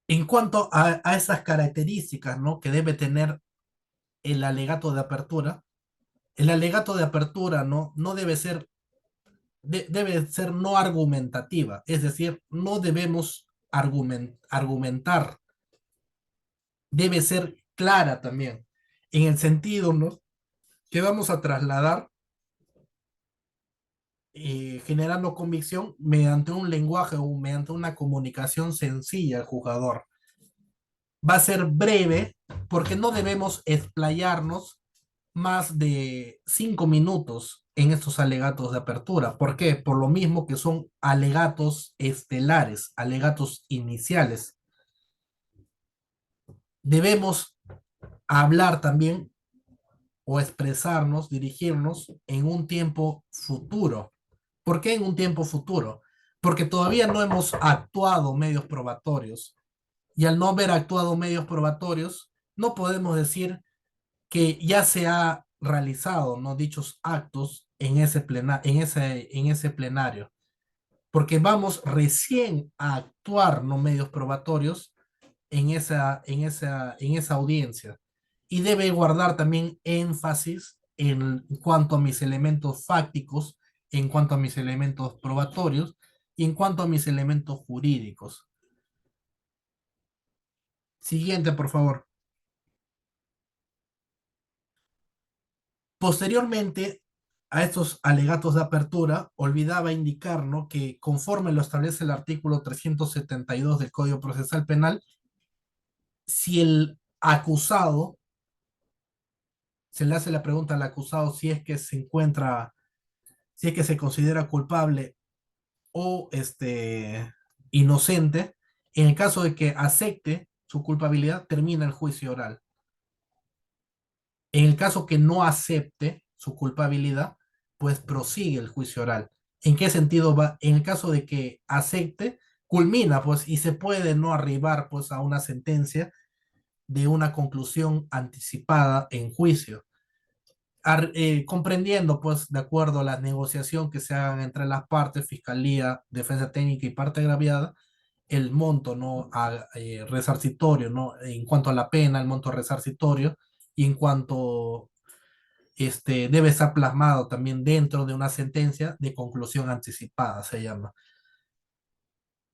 En cuanto a esas características, ¿no?, que debe tener el alegato de apertura, el alegato de apertura no debe ser, debe ser no argumentativa, es decir, no debemos argumentar, debe ser clara también, en el sentido, ¿no?, que vamos a trasladar generando convicción mediante un lenguaje o mediante una comunicación sencilla al jugador. Va a ser breve porque no debemos explayarnos más de 5 minutos en estos alegatos de apertura. ¿Por qué? Por lo mismo que son alegatos estelares, alegatos iniciales. Debemos hablar también o expresarnos, dirigirnos en un tiempo futuro. ¿Por qué en un tiempo futuro? Porque todavía no hemos actuado medios probatorios. Y al no haber actuado medios probatorios, no podemos decir que ya se ha realizado, ¿no?, dichos actos en ese plenario, porque vamos recién a actuar, no medios probatorios, en esa audiencia. Y debe guardar también énfasis en cuanto a mis elementos fácticos, en cuanto a mis elementos probatorios y en cuanto a mis elementos jurídicos. Siguiente, por favor. Posteriormente a estos alegatos de apertura, olvidaba indicar, ¿no?, que conforme lo establece el artículo 372 del Código Procesal Penal, si el acusado, se le hace la pregunta al acusado si es que se encuentra, si es que se considera culpable o inocente, en el caso de que acepte su culpabilidad, termina el juicio oral. En el caso que no acepte su culpabilidad, pues prosigue el juicio oral. ¿En qué sentido va? En el caso de que acepte, culmina, pues, y se puede no arribar, pues, a una sentencia de una conclusión anticipada en juicio. Comprendiendo, pues, de acuerdo a la negociación que se hagan entre las partes, fiscalía, defensa técnica y parte agraviada, el monto, ¿no?, resarcitorio, ¿no?, en cuanto a la pena, el monto resarcitorio, y en cuanto debe estar plasmado también dentro de una sentencia de conclusión anticipada, se llama.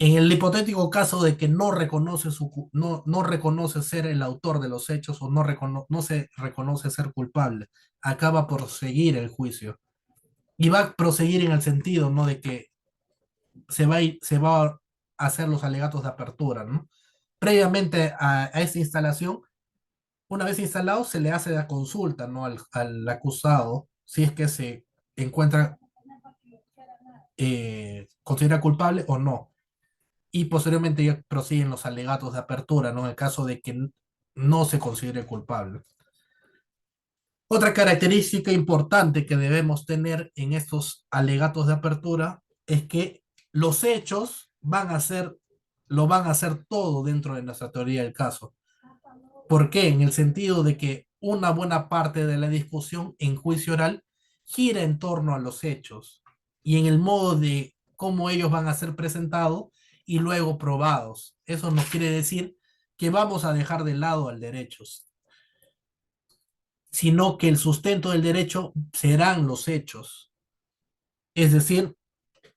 En el hipotético caso de que no reconoce ser el autor de los hechos o no se reconoce ser culpable, acaba por seguir el juicio. Y va a proseguir en el sentido, ¿no?, de que se va a hacer los alegatos de apertura, ¿no? Previamente a esta instalación, una vez instalado, se le hace la consulta, ¿no?, al acusado, si es que se encuentra, considera culpable o no. Y posteriormente ya prosiguen los alegatos de apertura, ¿no?, en el caso de que no se considere culpable. Otra característica importante que debemos tener en estos alegatos de apertura es que los hechos lo van a hacer todo dentro de nuestra teoría del caso. ¿Por qué? En el sentido de que una buena parte de la discusión en juicio oral gira en torno a los hechos y en el modo de cómo ellos van a ser presentados y luego probados. Eso no quiere decir que vamos a dejar de lado al derecho, sino que el sustento del derecho serán los hechos. Es decir,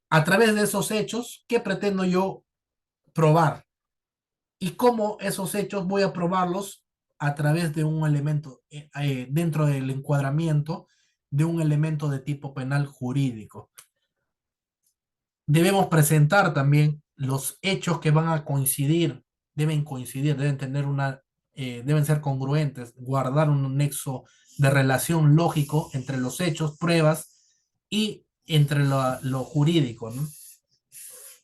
a través de esos hechos, ¿qué pretendo yo probar? Y cómo esos hechos voy a probarlos a través de un elemento, dentro del encuadramiento de un elemento de tipo penal jurídico. Debemos presentar también los hechos que van a coincidir, deben tener deben ser congruentes, guardar un nexo de relación lógico entre los hechos, pruebas y entre lo jurídico, ¿no?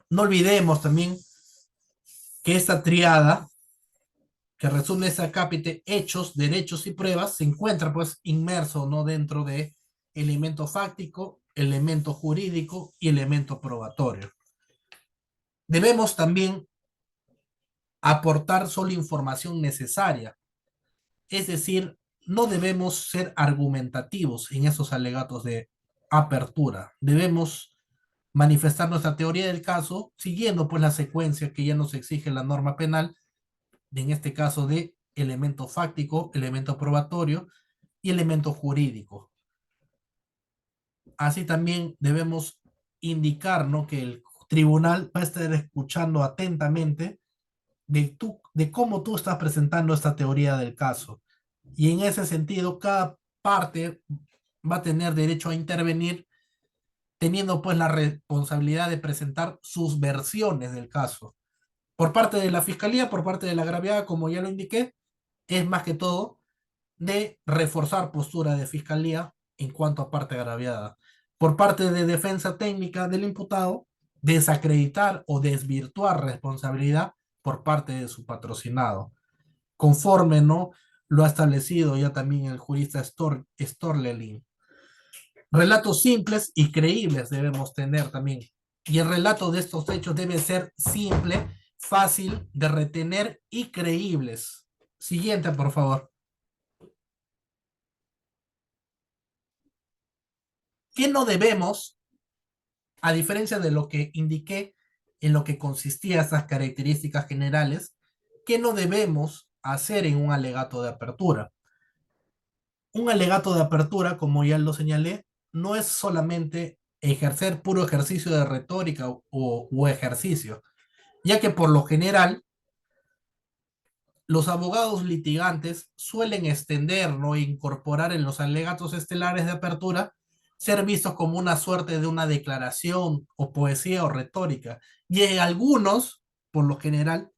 No olvidemos también que esta triada que resume ese cápite hechos, derechos y pruebas, se encuentra pues inmerso, ¿no?, dentro de elemento fáctico, elemento jurídico y elemento probatorio. Debemos también aportar solo información necesaria, es decir, no debemos ser argumentativos en esos alegatos de apertura. Debemos manifestar nuestra teoría del caso siguiendo pues la secuencia que ya nos exige la norma penal, en este caso de elemento fáctico, elemento probatorio y elemento jurídico. Así también debemos indicar, ¿no?, que el tribunal va a estar escuchando atentamente de cómo tú estás presentando esta teoría del caso. Y en ese sentido, cada parte va a tener derecho a intervenir teniendo pues la responsabilidad de presentar sus versiones del caso. Por parte de la fiscalía, por parte de la agraviada, como ya lo indiqué, es más que todo de reforzar postura de fiscalía en cuanto a parte agraviada. Por parte de defensa técnica del imputado, desacreditar o desvirtuar responsabilidad por parte de su patrocinado, conforme no lo ha establecido ya también el jurista Storlelin. Relatos simples y creíbles debemos tener también. Y el relato de estos hechos debe ser simple, fácil de retener y creíbles. Siguiente, por favor. ¿Qué no debemos, a diferencia de lo que indiqué en lo que consistía esas características generales, qué no debemos hacer en un alegato de apertura? Un alegato de apertura, como ya lo señalé, no es solamente ejercer puro ejercicio de retórica o ejercicio, ya que por lo general los abogados litigantes suelen extender, ¿no?, e incorporar en los alegatos estelares de apertura ser vistos como una suerte de una declaración o poesía o retórica. Y en algunos, por lo general,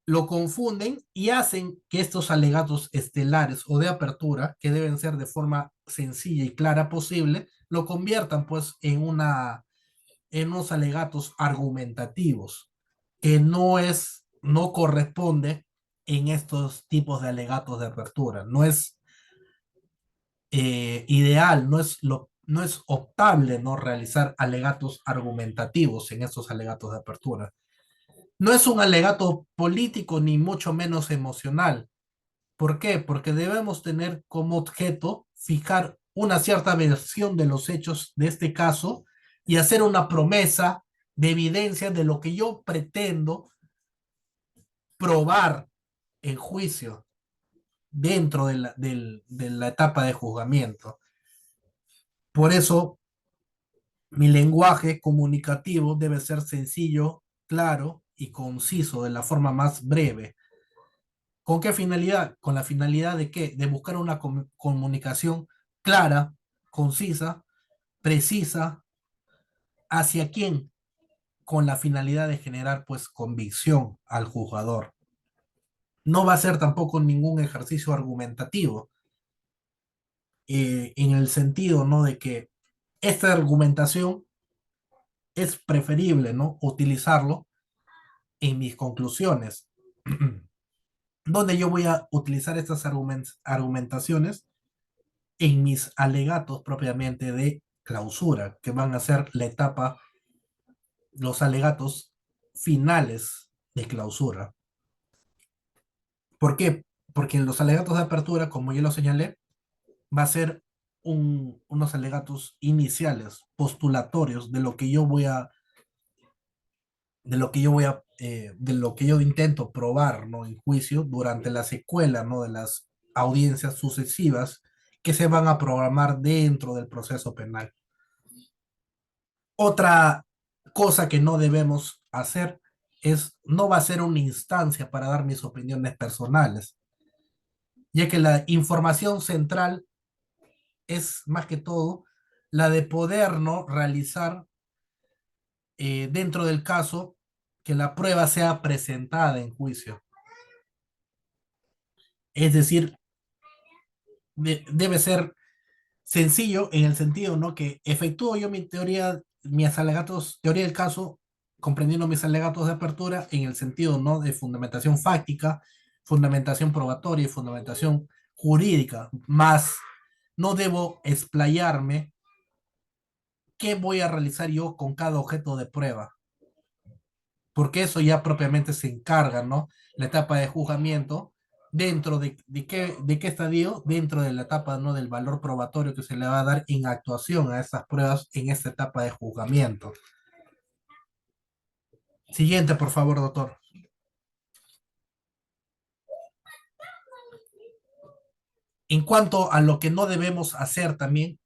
lo confunden y hacen que estos alegatos estelares o de apertura, que deben ser de forma sencilla y clara posible, lo conviertan pues en unos alegatos argumentativos, que no corresponde en estos tipos de alegatos de apertura. No es ideal, no es optable no realizar alegatos argumentativos en estos alegatos de apertura. No es un alegato político ni mucho menos emocional. ¿Por qué? Porque debemos tener como objeto fijar una cierta versión de los hechos de este caso y hacer una promesa de evidencia de lo que yo pretendo probar en juicio dentro de la etapa de juzgamiento. Por eso, mi lenguaje comunicativo debe ser sencillo, claro y conciso de la forma más breve. ¿Con qué finalidad? Con la finalidad de qué? De buscar una comunicación clara, concisa, precisa. ¿Hacia quién? Con la finalidad de generar pues convicción al jugador. No va a ser tampoco ningún ejercicio argumentativo, en el sentido, ¿no?, de que esta argumentación es preferible, ¿no?, utilizarlo en mis conclusiones, donde yo voy a utilizar estas argumentaciones en mis alegatos propiamente de clausura, que van a ser la etapa, los alegatos finales de clausura. ¿Por qué? Porque en los alegatos de apertura, como ya lo señalé, va a ser unos alegatos iniciales, postulatorios de lo que yo intento probar, ¿no?, en juicio durante la secuela, ¿no?, de las audiencias sucesivas que se van a programar dentro del proceso penal. Otra cosa que no debemos hacer no va a ser una instancia para dar mis opiniones personales, ya que la información central es más que todo la de poder, ¿no?, realizar dentro del caso que la prueba sea presentada en juicio. Es decir, debe ser sencillo en el sentido, ¿no?, que efectúo yo mi teoría, mis alegatos, teoría del caso, comprendiendo mis alegatos de apertura en el sentido, ¿no?, de fundamentación fáctica, fundamentación probatoria y fundamentación jurídica, más no debo explayarme qué voy a realizar yo con cada objeto de prueba, porque eso ya propiamente se encarga, ¿no?, la etapa de juzgamiento, dentro de qué estadio, dentro de la etapa, ¿no?, del valor probatorio que se le va a dar en actuación a estas pruebas en esta etapa de juzgamiento. Siguiente, por favor, doctor. En cuanto a lo que no debemos hacer también,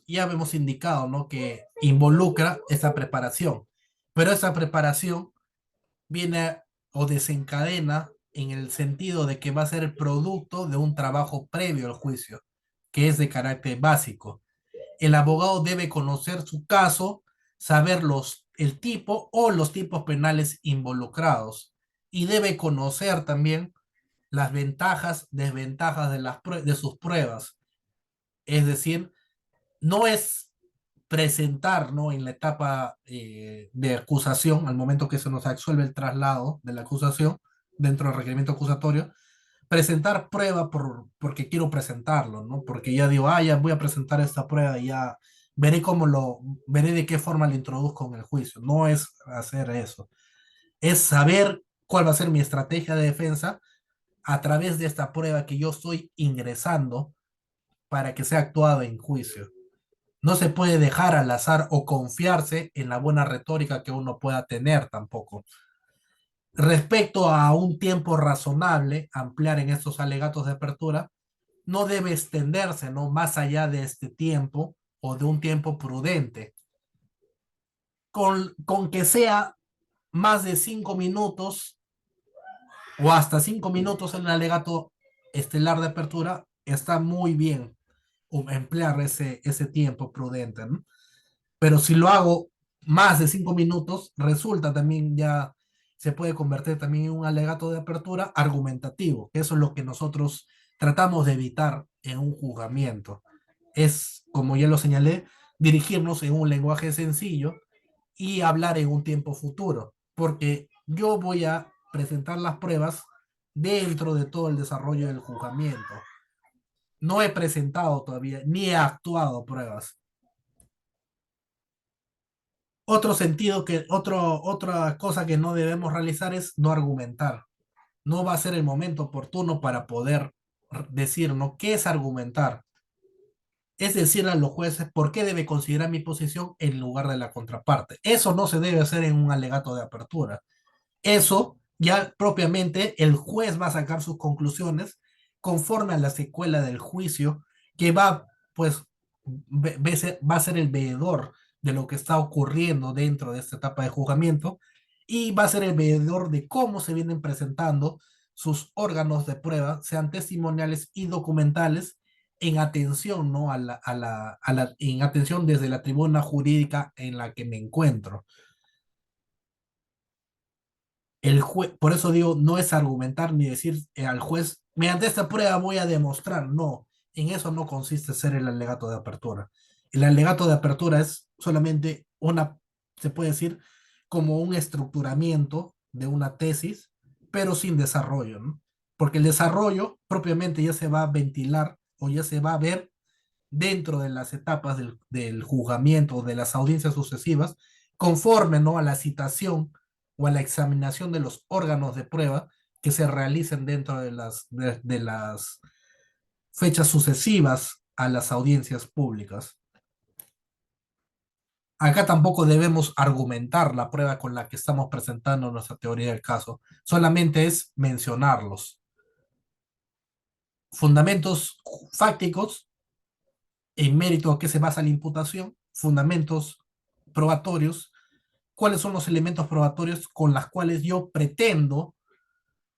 ya hemos indicado, ¿no?, que involucra esa preparación, pero esa preparación viene o desencadena en el sentido de que va a ser el producto de un trabajo previo al juicio, que es de carácter básico. el abogado debe conocer su caso, saber el tipo o los tipos penales involucrados y debe conocer también las ventajas, desventajas de sus pruebas. Es decir, no es presentar, ¿no? En la etapa de acusación, al momento que se nos absuelve el traslado de la acusación dentro del requerimiento acusatorio, presentar prueba porque quiero presentarlo, ¿no? Porque ya digo, ya voy a presentar esta prueba y ya veré de qué forma lo introduzco en el juicio. No es hacer eso, es saber cuál va a ser mi estrategia de defensa a través de esta prueba que yo estoy ingresando para que sea actuado en juicio. No se puede dejar al azar o confiarse en la buena retórica que uno pueda tener tampoco. Respecto a un tiempo razonable, ampliar en estos alegatos de apertura, no debe extenderse, ¿no? Más allá de este tiempo o de un tiempo prudente. Con que sea más de 5 minutos o hasta 5 minutos en el alegato estelar de apertura, está muy bien emplear ese tiempo prudente, ¿no? Pero si lo hago más de 5 minutos, resulta también ya, se puede convertir también en un alegato de apertura argumentativo, que eso es lo que nosotros tratamos de evitar en un juzgamiento. Es, como ya lo señalé, dirigirnos en un lenguaje sencillo y hablar en un tiempo futuro, porque yo voy a presentar las pruebas dentro de todo el desarrollo del juzgamiento. No he presentado todavía, ni he actuado pruebas. Otra cosa que no debemos realizar es no argumentar. No va a ser el momento oportuno para poder decir, ¿no? ¿Qué es argumentar? Es decir a los jueces por qué debe considerar mi posición en lugar de la contraparte. Eso no se debe hacer en un alegato de apertura. Eso ya propiamente el juez va a sacar sus conclusiones conforme a la secuela del juicio que va, pues, va a ser el veedor de lo que está ocurriendo dentro de esta etapa de juzgamiento y va a ser el veedor de cómo se vienen presentando sus órganos de prueba, sean testimoniales y documentales, en atención, ¿no? En atención desde la tribuna jurídica en la que me encuentro. El juez, por eso digo, no es argumentar ni decir al juez, mediante esta prueba voy a demostrar. No, en eso no consiste ser el alegato de apertura. El alegato de apertura es solamente se puede decir, como un estructuramiento de una tesis, pero sin desarrollo, ¿no? Porque el desarrollo propiamente ya se va a ventilar o ya se va a ver dentro de las etapas del juzgamiento, de las audiencias sucesivas, conforme, ¿no? A la citación o a la examinación de los órganos de prueba que se realicen dentro de las fechas sucesivas a las audiencias públicas. Acá tampoco debemos argumentar la prueba con la que estamos presentando nuestra teoría del caso, solamente es mencionarlos. Fundamentos fácticos en mérito a qué se basa la imputación, fundamentos probatorios, cuáles son los elementos probatorios con los cuales yo pretendo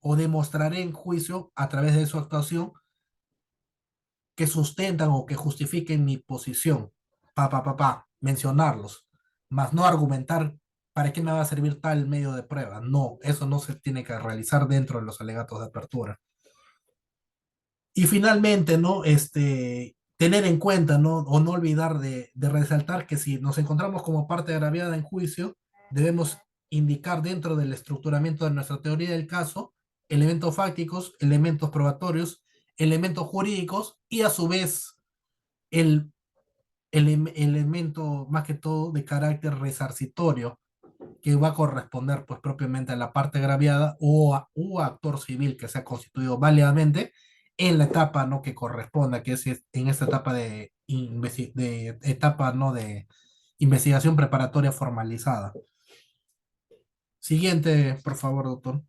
o demostraré en juicio a través de su actuación que sustentan o que justifiquen mi posición. Mencionarlos, más no argumentar para qué me va a servir tal medio de prueba. No, eso no se tiene que realizar dentro de los alegatos de apertura. Y finalmente, ¿no? Tener en cuenta, ¿no? O no olvidar de resaltar que si nos encontramos como parte agraviada en juicio, debemos indicar dentro del estructuramiento de nuestra teoría del caso elementos fácticos, elementos probatorios, elementos jurídicos y a su vez el, elemento más que todo de carácter resarcitorio que va a corresponder pues propiamente a la parte agraviada o actor civil que se ha constituido válidamente en la etapa no que corresponda, que es en esta etapa de etapa no de investigación preparatoria formalizada. Siguiente, por favor, doctor.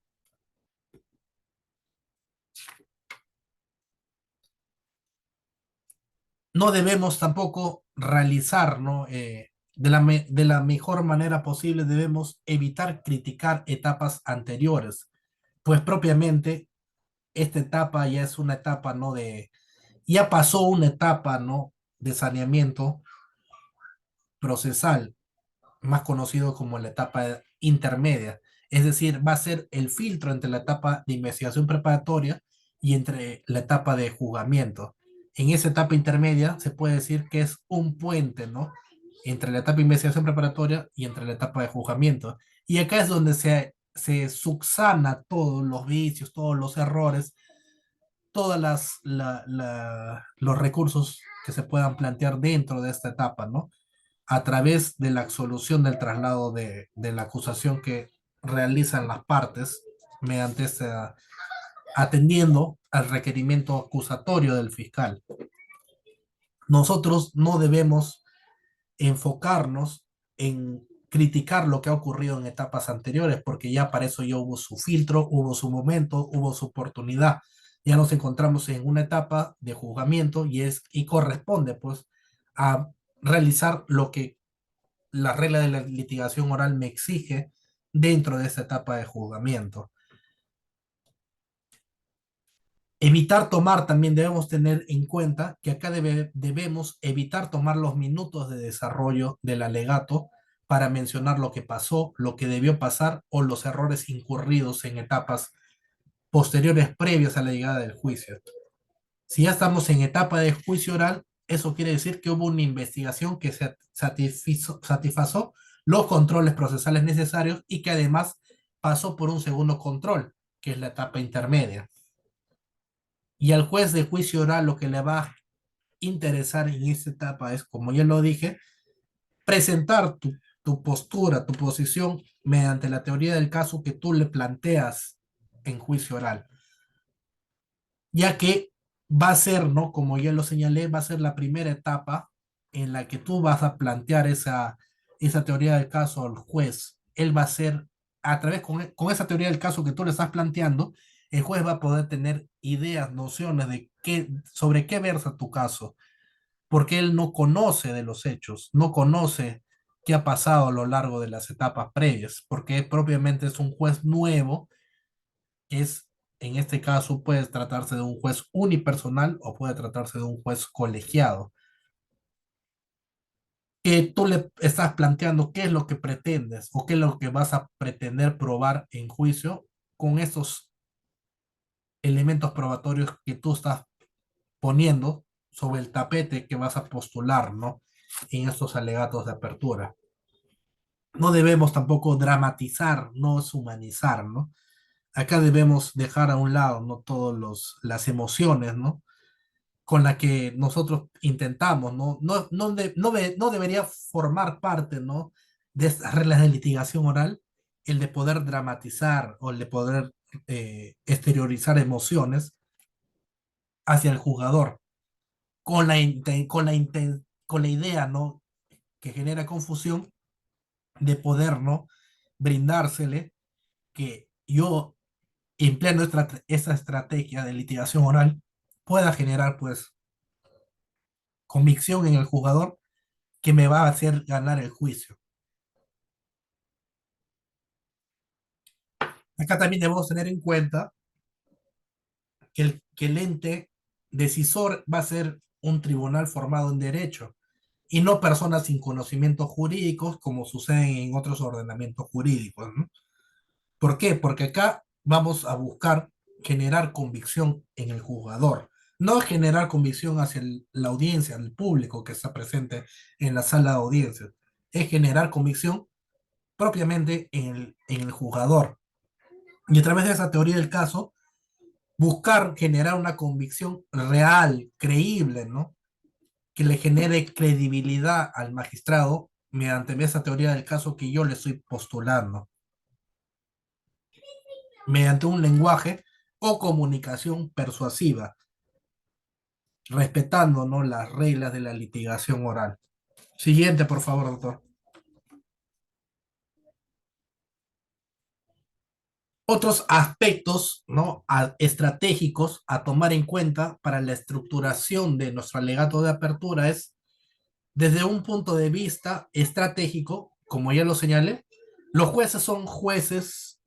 No debemos tampoco realizar, ¿no? De la mejor manera posible debemos evitar criticar etapas anteriores, pues propiamente esta etapa ya es una etapa, ¿no? Ya pasó una etapa, ¿no? De saneamiento procesal, más conocido como la etapa intermedia. Es decir, va a ser el filtro entre la etapa de investigación preparatoria y entre la etapa de juzgamiento. En esa etapa intermedia se puede decir que es un puente, ¿no? Entre la etapa de investigación preparatoria y entre la etapa de juzgamiento. Y acá es donde se subsana todos los vicios, todos los errores, todas los recursos que se puedan plantear dentro de esta etapa, ¿no? A través de la absolución del traslado de la acusación que realizan las partes mediante esta, atendiendo al requerimiento acusatorio del fiscal. Nosotros no debemos enfocarnos en criticar lo que ha ocurrido en etapas anteriores, porque ya para eso ya hubo su filtro, hubo su momento, hubo su oportunidad. Ya nos encontramos en una etapa de juzgamiento y corresponde pues a realizar lo que la regla de la litigación oral me exige dentro de esa etapa de juzgamiento. Evitar tomar, también debemos tener en cuenta que acá debemos evitar tomar los minutos de desarrollo del alegato para mencionar lo que pasó, lo que debió pasar o los errores incurridos en etapas posteriores previas a la llegada del juicio. Si ya estamos en etapa de juicio oral, eso quiere decir que hubo una investigación que satisfazó los controles procesales necesarios y que además pasó por un segundo control, que es la etapa intermedia. Y al juez de juicio oral lo que le va a interesar en esta etapa es, como ya lo dije, presentar tu postura, tu posición mediante la teoría del caso que tú le planteas en juicio oral, ya que va a ser, ¿no? Como ya lo señalé, va a ser la primera etapa en la que tú vas a plantear esa teoría del caso al juez. Él va a ser, a través con esa teoría del caso que tú le estás planteando, el juez va a poder tener ideas, nociones de sobre qué versa tu caso, porque él no conoce de los hechos, no conoce qué ha pasado a lo largo de las etapas previas, porque propiamente es un juez nuevo, en este caso puede tratarse de un juez unipersonal o puede tratarse de un juez colegiado. Que tú le estás planteando qué es lo que pretendes o qué es lo que vas a pretender probar en juicio con estos elementos probatorios que tú estás poniendo sobre el tapete que vas a postular, ¿no? En estos alegatos de apertura. No debemos tampoco dramatizar, no deshumanizar, ¿no? Acá debemos dejar a un lado, ¿no? Todas las emociones, ¿no? Con la que nosotros intentamos, ¿no? No debería formar parte, ¿no? De estas reglas de litigación oral, el de poder dramatizar o el de poder exteriorizar emociones hacia el jugador, con la idea, ¿no? Que genera confusión de poder, ¿no? Brindársele que yo, empleando esta estrategia de litigación oral, pueda generar, pues, convicción en el jugador que me va a hacer ganar el juicio. Acá también debemos tener en cuenta que el ente decisor va a ser un tribunal formado en derecho y no personas sin conocimientos jurídicos como sucede en otros ordenamientos jurídicos, ¿no? ¿Por qué? Porque acá vamos a buscar generar convicción en el jugador, no generar convicción hacia la audiencia, el público que está presente en la sala de audiencia, es generar convicción propiamente en el jugador. Y a través de esa teoría del caso, buscar generar una convicción real, creíble, ¿no? Que le genere credibilidad al magistrado mediante esa teoría del caso que yo le estoy postulando, mediante un lenguaje o comunicación persuasiva, respetando, ¿no? Las reglas de la litigación oral. Siguiente, por favor, doctor. Otros aspectos, ¿no? Estratégicos a tomar en cuenta para la estructuración de nuestro alegato de apertura es, desde un punto de vista estratégico, como ya lo señalé, los jueces son jueces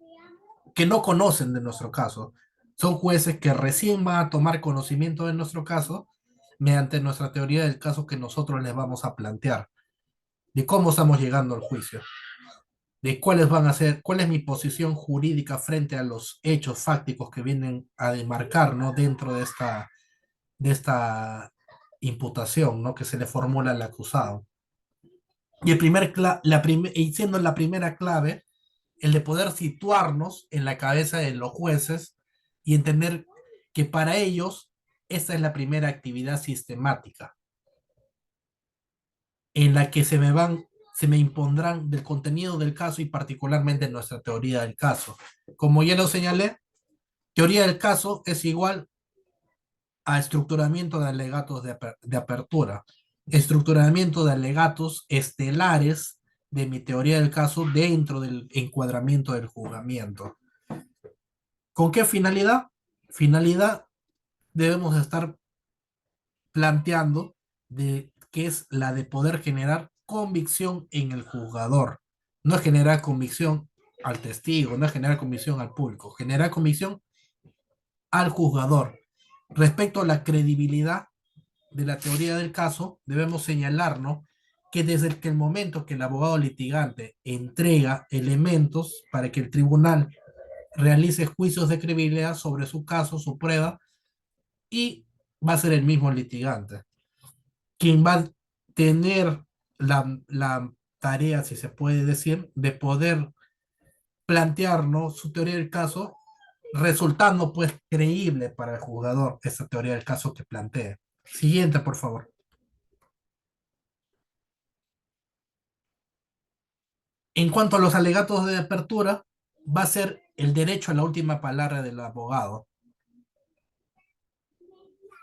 que no conocen de nuestro caso. Son jueces que recién van a tomar conocimiento de nuestro caso mediante nuestra teoría del caso que nosotros les vamos a plantear. de cómo estamos llegando al juicio, de cuáles van a ser, cuál es mi posición jurídica frente a los hechos fácticos que vienen a demarcar, ¿no? Dentro de esta imputación, ¿no? Que se le formula al acusado. Y, y siendo la primera clave, el de poder situarnos en la cabeza de los jueces y entender que para ellos esta es la primera actividad sistemática en la que se me impondrán del contenido del caso y particularmente nuestra teoría del caso. Como ya lo señalé, teoría del caso es igual a estructuramiento de alegatos de apertura, estructuramiento de alegatos estelares de mi teoría del caso dentro del encuadramiento del juzgamiento. ¿Con qué finalidad? Finalidad debemos estar planteando que es la de poder generar convicción en el juzgador. No es generar convicción al testigo, no es generar convicción al público, generar convicción al juzgador. Respecto a la credibilidad de la teoría del caso, debemos señalarnos que desde el momento que el abogado litigante entrega elementos para que el tribunal realice juicios de credibilidad sobre su caso, su prueba, y va a ser el mismo litigante quien va a tener la tarea, si se puede decir, de poder plantearnos su teoría del caso, resultando pues creíble para el jugador esa teoría del caso que plantea. Siguiente, por favor. En cuanto a los alegatos de apertura, va a ser el derecho a la última palabra del abogado.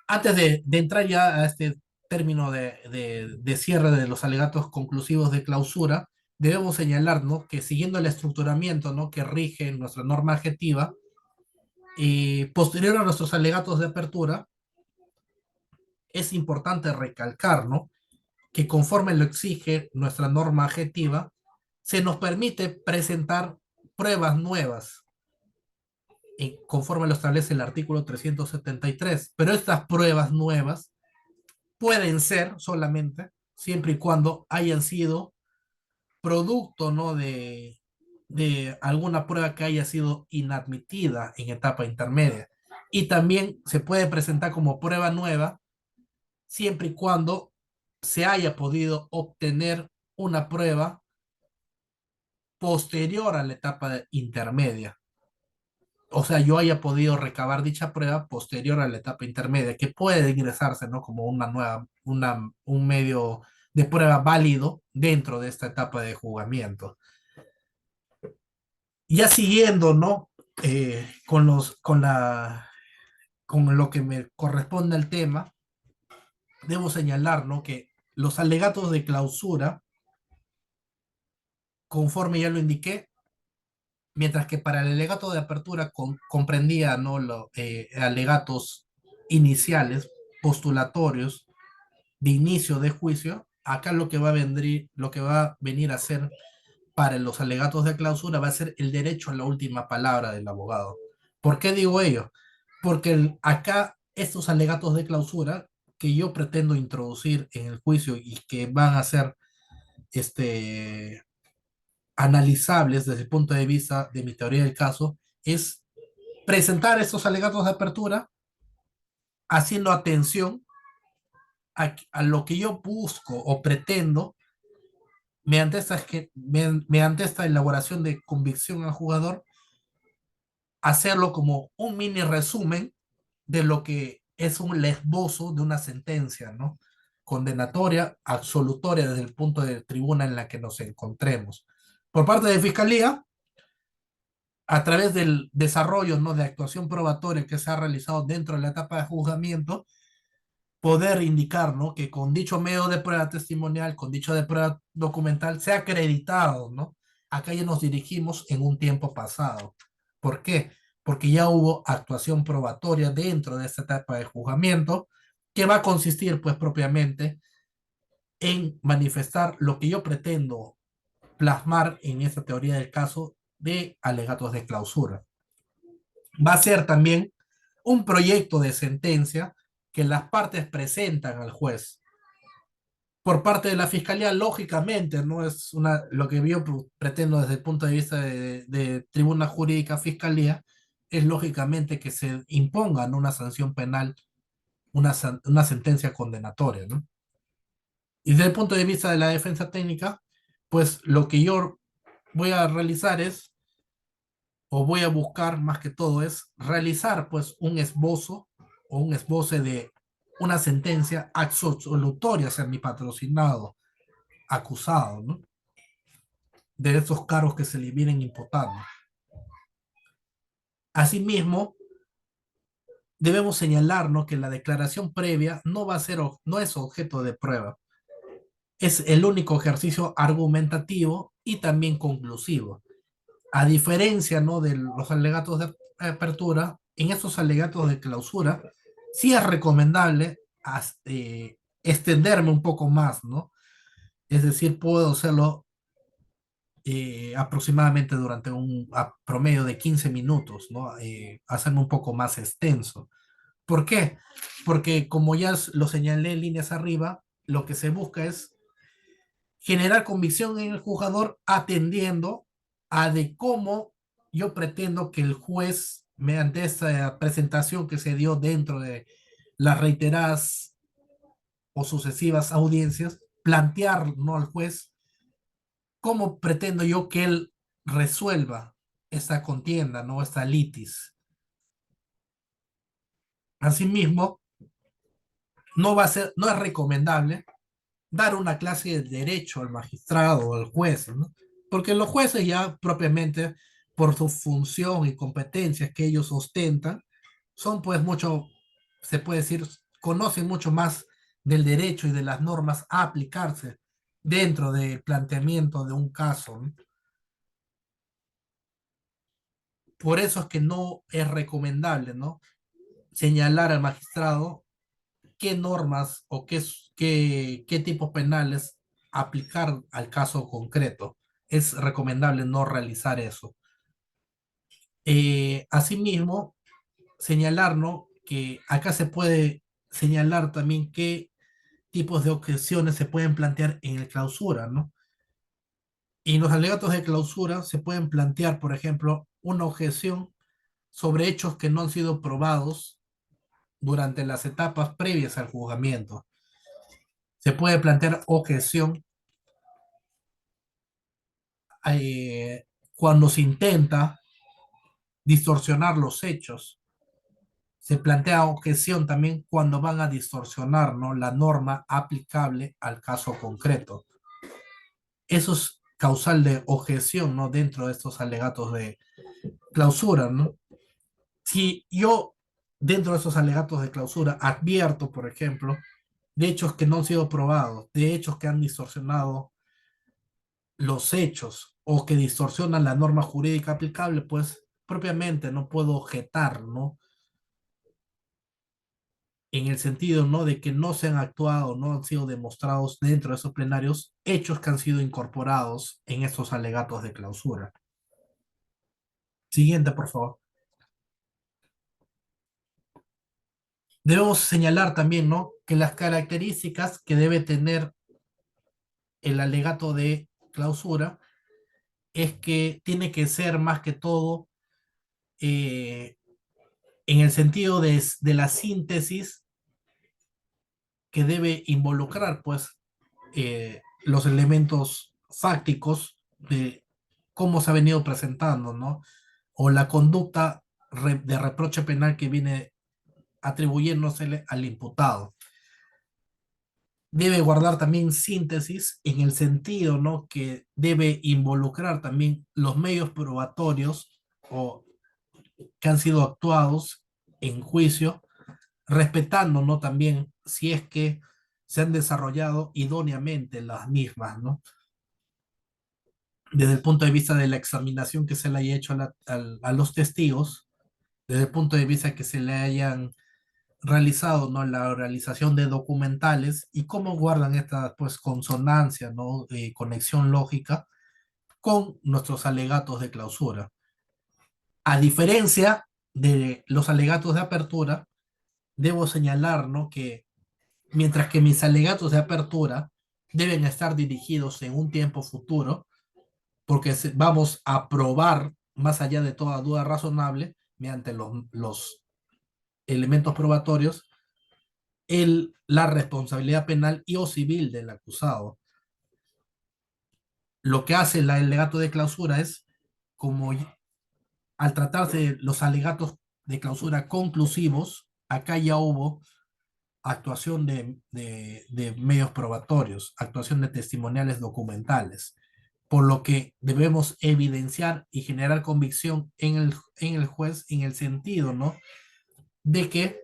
Antes de entrar ya a este término de cierre de los alegatos conclusivos de clausura, debemos señalarnos que siguiendo el estructuramiento, ¿no? Que rige nuestra norma adjetiva, y posterior a nuestros alegatos de apertura, es importante recalcar, ¿no? Que conforme lo exige nuestra norma adjetiva, se nos permite presentar pruebas nuevas, conforme lo establece el artículo 373. Pero estas pruebas nuevas pueden ser solamente siempre y cuando hayan sido producto, ¿no? de alguna prueba que haya sido inadmitida en etapa intermedia. Y también se puede presentar como prueba nueva siempre y cuando se haya podido obtener una prueba posterior a la etapa intermedia. O sea, yo haya podido recabar dicha prueba posterior a la etapa intermedia, que puede ingresarse, ¿no? Como un medio de prueba válido dentro de esta etapa de juzgamiento. Ya siguiendo, ¿no? Con lo que me corresponde al tema, debo señalar, ¿no? Que los alegatos de clausura, conforme ya lo indiqué, mientras que para el alegato de apertura comprendía, ¿no? Alegatos iniciales, postulatorios, de inicio de juicio, acá lo que va a venir a ser para los alegatos de clausura va a ser el derecho a la última palabra del abogado. ¿Por qué digo ello? Porque acá estos alegatos de clausura que yo pretendo introducir en el juicio y que van a ser este, analizables desde el punto de vista de mi teoría del caso, es presentar estos alegatos de apertura haciendo atención a lo que yo busco o pretendo mediante esta elaboración de convicción al jugador, hacerlo como un mini resumen de lo que es un esbozo de una sentencia, ¿no? Condenatoria, absolutoria desde el punto de tribuna en la que nos encontremos. Por parte de Fiscalía, a través del desarrollo, ¿no? de actuación probatoria que se ha realizado dentro de la etapa de juzgamiento, poder indicar, ¿no? que con dicho medio de prueba testimonial, con dicho de prueba documental, se ha acreditado, ¿no? Acá ya nos dirigimos en un tiempo pasado. ¿Por qué? Porque ya hubo actuación probatoria dentro de esta etapa de juzgamiento, que va a consistir, pues, propiamente en manifestar lo que yo pretendo plasmar en esta teoría del caso de alegatos de clausura. Va a ser también un proyecto de sentencia que las partes presentan al juez. Por parte de la fiscalía, lógicamente, no es una, lo que yo pretendo desde el punto de vista de tribuna jurídica fiscalía, es lógicamente que se imponga, ¿no?, una sanción penal, una sentencia condenatoria, ¿no? Y desde el punto de vista de la defensa técnica, pues lo que yo voy a realizar es, o voy a buscar más que todo, es realizar pues un esbozo o un esboce de una sentencia absolutoria hacia mi patrocinado, acusado, ¿no?, de esos cargos que se le vienen imputando. Asimismo, debemos señalar, ¿no?, que la declaración previa no va a ser, no es objeto de prueba, es el único ejercicio argumentativo y también conclusivo. A diferencia, ¿no?, de los alegatos de apertura, en estos alegatos de clausura, sí es recomendable extenderme un poco más, ¿no? Es decir, puedo hacerlo aproximadamente durante un promedio de 15 minutos, ¿no? Hacerme un poco más extenso. ¿Por qué? Porque como ya lo señalé en líneas arriba, lo que se busca es generar convicción en el jugador atendiendo a de cómo yo pretendo que el juez, mediante esta presentación que se dio dentro de las reiteradas o sucesivas audiencias, plantear, ¿no?, al juez cómo pretendo yo que él resuelva esta contienda, ¿no?, esta litis. Asimismo, no es recomendable dar una clase de derecho al magistrado o al juez, ¿no? Porque los jueces ya propiamente, por su función y competencias que ellos ostentan, son pues mucho, se puede decir, conocen mucho más del derecho y de las normas a aplicarse dentro del planteamiento de un caso, ¿no? Por eso es que no es recomendable, ¿no?, señalar al magistrado qué normas o qué tipos penales aplicar al caso concreto. Es recomendable no realizar eso. Asimismo, señalar, ¿no?, que acá se puede señalar también qué tipos de objeciones se pueden plantear en el clausura, ¿no? Y en los alegatos de clausura se pueden plantear, por ejemplo, una objeción sobre hechos que no han sido probados durante las etapas previas al juzgamiento. Se puede plantear objeción eh, cuando se intenta distorsionar los hechos. Se plantea objeción también cuando van a distorsionar, ¿no?, la norma aplicable al caso concreto. Eso es causal de objeción, ¿no?, dentro de estos alegatos de clausura, ¿no? Si yo, dentro de esos alegatos de clausura, advierto, por ejemplo, de hechos que no han sido probados, de hechos que han distorsionado los hechos o que distorsionan la norma jurídica aplicable, pues propiamente no puedo objetar, ¿no?, en el sentido, ¿no?, de que no se han actuado, no han sido demostrados dentro de esos plenarios hechos que han sido incorporados en estos alegatos de clausura. Siguiente, por favor. Debemos señalar también, ¿no?, que las características que debe tener el alegato de clausura es que tiene que ser más que todo eh, en el sentido de la síntesis que debe involucrar, pues, los elementos fácticos de cómo se ha venido presentando, ¿no? O la conducta de reproche penal que viene atribuyéndosele al imputado. Debe guardar también síntesis en el sentido, ¿no?, que debe involucrar también los medios probatorios o que han sido actuados en juicio, respetando, ¿no?, también si es que se han desarrollado idóneamente las mismas, ¿no? Desde el punto de vista de la examinación que se le haya hecho a los testigos, desde el punto de vista que se le hayan realizado, ¿no?, la realización de documentales y cómo guardan esta, pues, consonancia, ¿no?, conexión lógica con nuestros alegatos de clausura. A diferencia de los alegatos de apertura, debo señalar, ¿no?, que mientras que mis alegatos de apertura deben estar dirigidos en un tiempo futuro, porque vamos a probar más allá de toda duda razonable, mediante los elementos probatorios, la responsabilidad penal y o civil del acusado. Lo que hace el alegato de clausura es, como al tratarse de los alegatos de clausura conclusivos, acá ya hubo actuación de medios probatorios, actuación de testimoniales documentales, por lo que debemos evidenciar y generar convicción en el juez en el sentido, ¿no? De que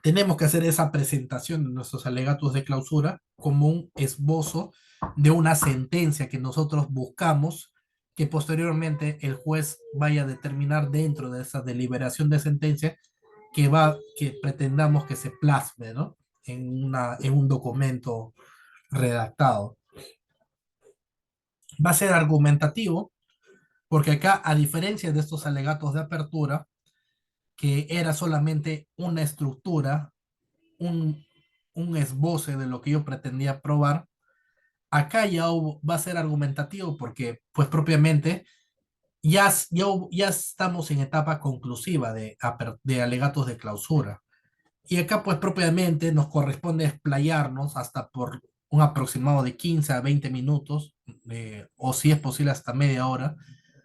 tenemos que hacer esa presentación de nuestros alegatos de clausura como un esbozo de una sentencia que nosotros buscamos, que posteriormente el juez vaya a determinar dentro de esa deliberación de sentencia que pretendamos que se plasme, ¿no? En un documento redactado. Va a ser argumentativo, porque acá, a diferencia de estos alegatos de apertura, que era solamente una estructura, un, un esboce de lo que yo pretendía probar, acá va a ser argumentativo porque, pues propiamente, ya estamos en etapa conclusiva de alegatos de clausura. Y acá, pues propiamente, nos corresponde explayarnos hasta por un aproximado de 15 a 20 minutos, o si es posible hasta media hora,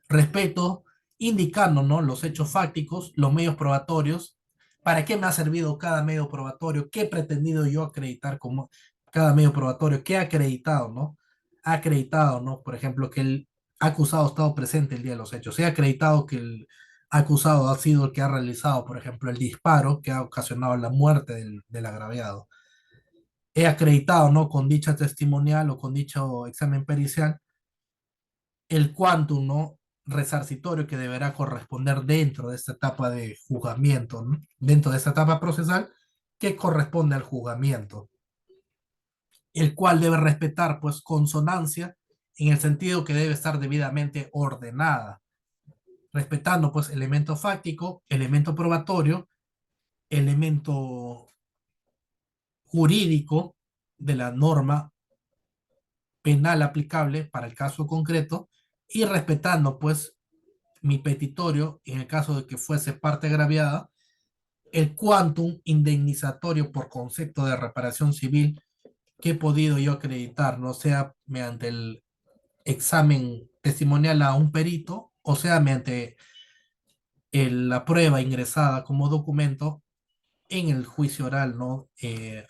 respeto, indicando, ¿no?, los hechos fácticos, los medios probatorios, para qué me ha servido cada medio probatorio, qué he pretendido yo acreditar como cada medio probatorio, qué ha acreditado, ¿no? Ha acreditado, ¿no? Por ejemplo, que el acusado ha estado presente el día de los hechos. He acreditado que el acusado ha sido el que ha realizado, por ejemplo, el disparo que ha ocasionado la muerte del agraviado. He acreditado, ¿no?, con dicha testimonial o con dicho examen pericial, el quantum, ¿no?, resarcitorio que deberá corresponder dentro de esta etapa de juzgamiento, ¿no?, dentro de esta etapa procesal que corresponde al juzgamiento, el cual debe respetar, pues, consonancia en el sentido que debe estar debidamente ordenada, respetando, pues, elemento fáctico, elemento probatorio, elemento jurídico de la norma penal aplicable para el caso concreto y respetando, pues, mi petitorio, en el caso de que fuese parte agraviada, el quantum indemnizatorio por concepto de reparación civil que he podido yo acreditar, no sea mediante el examen testimonial a un perito, o sea mediante la prueba ingresada como documento en el juicio oral, ¿no?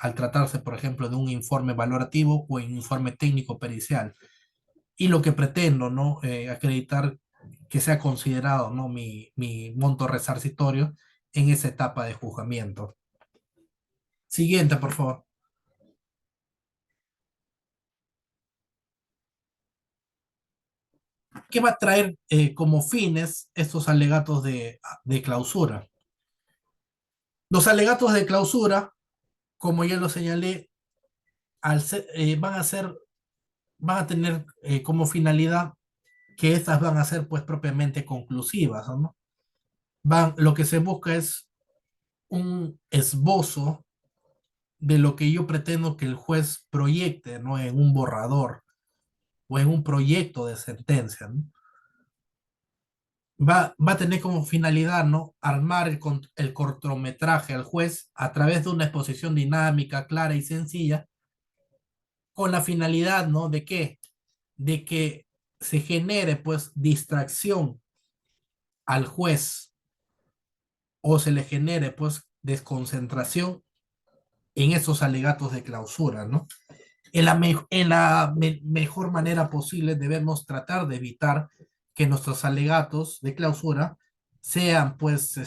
Al tratarse, por ejemplo, de un informe valorativo o un informe técnico pericial. Y lo que pretendo, ¿no? Acreditar que sea considerado, ¿no?, mi monto resarcitorio en esa etapa de juzgamiento. Siguiente, por favor. ¿Qué va a traer como fines estos alegatos de clausura? Los alegatos de clausura, como ya lo señalé, van a tener como finalidad que estas van a ser, pues, propiamente conclusivas, ¿no? Lo que se busca es un esbozo de lo que yo pretendo que el juez proyecte, ¿no?, en un borrador o en un proyecto de sentencia, ¿no? Va a tener como finalidad, ¿no?, armar el cortometraje al juez a través de una exposición dinámica, clara y sencilla, con la finalidad, ¿no?, ¿de qué? De que se genere, pues, distracción al juez o se le genere, pues, desconcentración en esos alegatos de clausura, ¿no? En la mejor manera posible debemos tratar de evitar que nuestros alegatos de clausura sean, pues,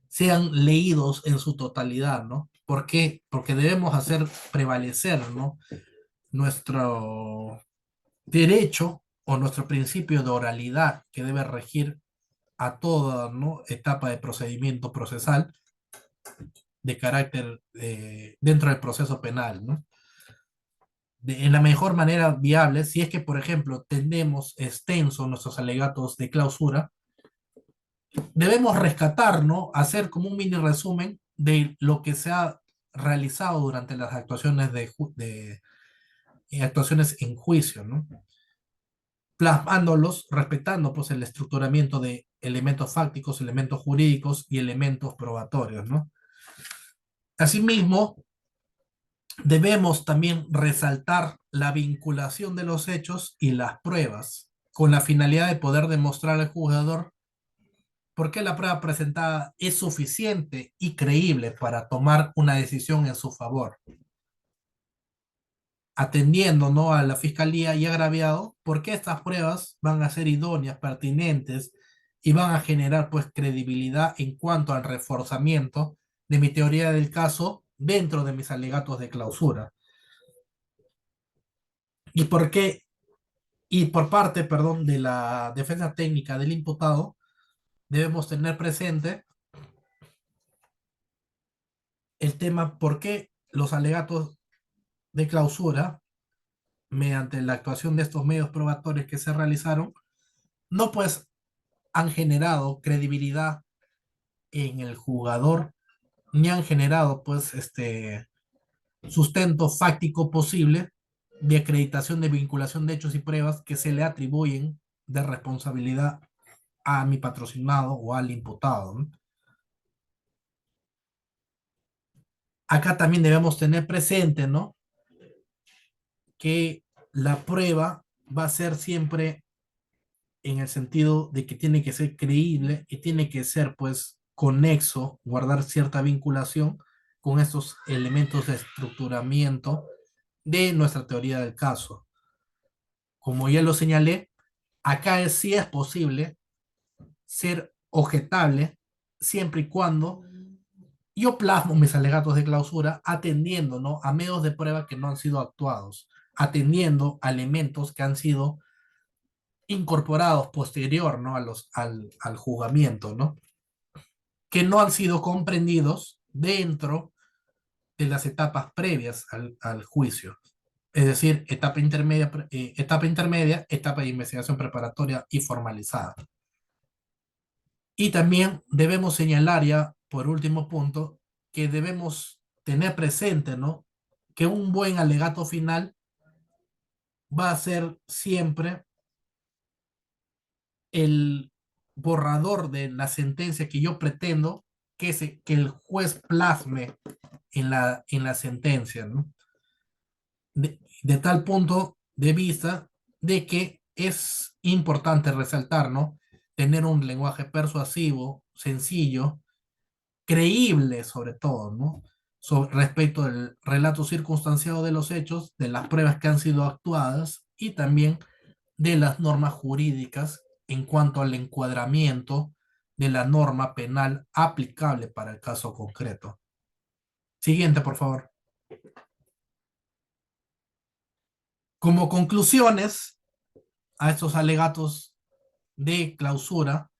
sean leídos en su totalidad, ¿no? ¿Por qué? Porque debemos hacer prevalecer, ¿no?, nuestro derecho o nuestro principio de oralidad que debe regir a toda, ¿no?, etapa de procedimiento procesal de carácter dentro del proceso penal, ¿no? En la mejor manera viable, si es que, por ejemplo, tenemos extensos nuestros alegatos de clausura, debemos rescatar, ¿no?, hacer como un mini resumen de lo que se ha realizado durante las actuaciones actuaciones en juicio, ¿no? Plasmándolos, respetando pues el estructuramiento de elementos fácticos, elementos jurídicos y elementos probatorios, ¿no? Asimismo, debemos también resaltar la vinculación de los hechos y las pruebas, con la finalidad de poder demostrar al juzgador por qué la prueba presentada es suficiente y creíble para tomar una decisión en su favor, atendiendo, ¿no?, a la fiscalía y agraviado, por qué estas pruebas van a ser idóneas, pertinentes y van a generar pues credibilidad en cuanto al reforzamiento de mi teoría del caso dentro de mis alegatos de clausura. Y por qué, y por parte, perdón, de la defensa técnica del imputado, debemos tener presente el tema por qué los alegatos de clausura, mediante la actuación de estos medios probatorios que se realizaron, no pues han generado credibilidad en el jugador, ni han generado pues sustento fáctico posible de acreditación de vinculación de hechos y pruebas que se le atribuyen de responsabilidad a mi patrocinado o al imputado, ¿no? Acá también debemos tener presente, ¿no?, que la prueba va a ser siempre en el sentido de que tiene que ser creíble y tiene que ser, pues, conexo, guardar cierta vinculación con estos elementos de estructuramiento de nuestra teoría del caso. Como ya lo señalé, acá sí es posible ser objetable siempre y cuando yo plasmo mis alegatos de clausura atendiendo, ¿no?, a medios de prueba que no han sido actuados, atendiendo a elementos que han sido incorporados posterior, ¿no?, al juzgamiento, ¿no?, que no han sido comprendidos dentro de las etapas previas al juicio. Es decir, etapa de investigación preparatoria y formalizada. Y también debemos señalar ya, por último punto, que debemos tener presente, ¿no?, que un buen alegato final va a ser siempre el borrador de la sentencia que yo pretendo que el juez plasme en la sentencia, ¿no? De tal punto de vista de que es importante resaltar, ¿no?, tener un lenguaje persuasivo, sencillo, creíble sobre todo, ¿no?, respecto del relato circunstanciado de los hechos, de las pruebas que han sido actuadas y también de las normas jurídicas en cuanto al encuadramiento de la norma penal aplicable para el caso concreto. Siguiente, por favor. Como conclusiones a estos alegatos de clausura,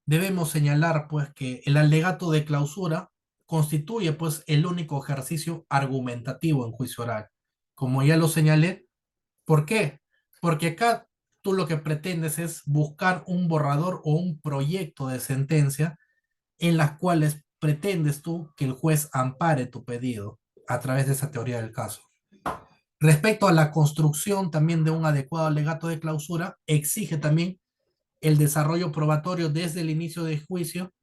debemos señalar pues que el alegato de clausura constituye pues el único ejercicio argumentativo en juicio oral. Como ya lo señalé, ¿por qué? Porque acá tú lo que pretendes es buscar un borrador o un proyecto de sentencia en las cuales pretendes tú que el juez ampare tu pedido a través de esa teoría del caso. Respecto a la construcción también de un adecuado alegato de clausura, exige también el desarrollo probatorio desde el inicio del juicio,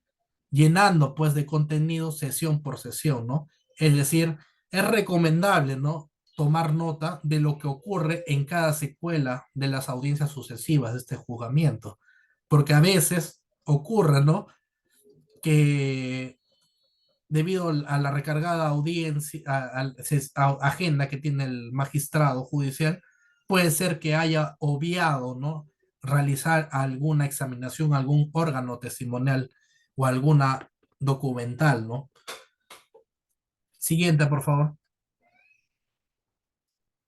llenando pues de contenido sesión por sesión, ¿no? Es decir, es recomendable, ¿no?, tomar nota de lo que ocurre en cada secuela de las audiencias sucesivas de este juzgamiento, porque a veces ocurre, ¿no?, que debido a la recargada audiencia, agenda que tiene el magistrado judicial, puede ser que haya obviado, ¿no?, realizar alguna examinación, algún órgano testimonial o alguna documental, ¿no? Siguiente, por favor.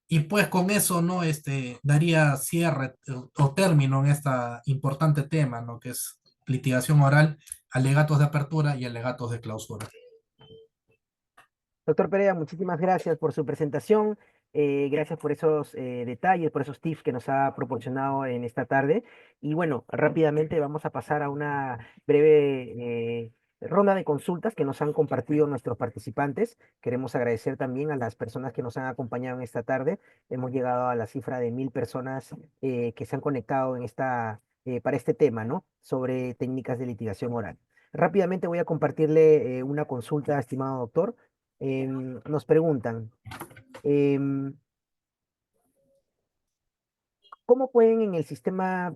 Y pues con eso, ¿no?, daría cierre o término en este importante tema, ¿no?, que es litigación oral, alegatos de apertura y alegatos de clausura. Doctor Pereira, muchísimas gracias por su presentación, gracias por esos detalles, por esos tips que nos ha proporcionado en esta tarde. Y bueno, rápidamente vamos a pasar a una breve ronda de consultas que nos han compartido nuestros participantes. Queremos agradecer también a las personas que nos han acompañado en esta tarde. Hemos llegado a la cifra de 1000 personas que se han conectado en para este tema, ¿no? Sobre técnicas de litigación oral. Rápidamente voy a compartirle una consulta, estimado doctor. Nos preguntan, em, ¿cómo pueden en el sistema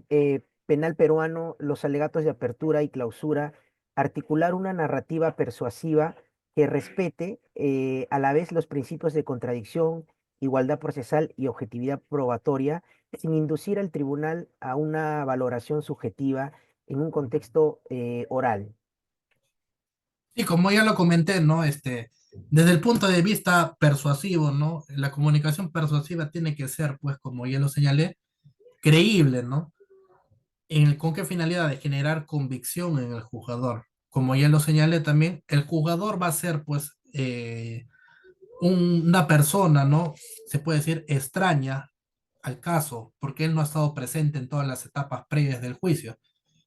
penal peruano los alegatos de apertura y clausura articular una narrativa persuasiva que respete a la vez los principios de contradicción, igualdad procesal y objetividad probatoria, sin inducir al tribunal a una valoración subjetiva en un contexto oral? Y como ya lo comenté, ¿no? Desde el punto de vista persuasivo, ¿no? La comunicación persuasiva tiene que ser, pues, como ya lo señalé, creíble, ¿no? ¿Con qué finalidad? De generar convicción en el jugador. Como ya lo señalé también, el jugador va a ser, pues, una persona, ¿no? Se puede decir extraña al caso, porque él no ha estado presente en todas las etapas previas del juicio.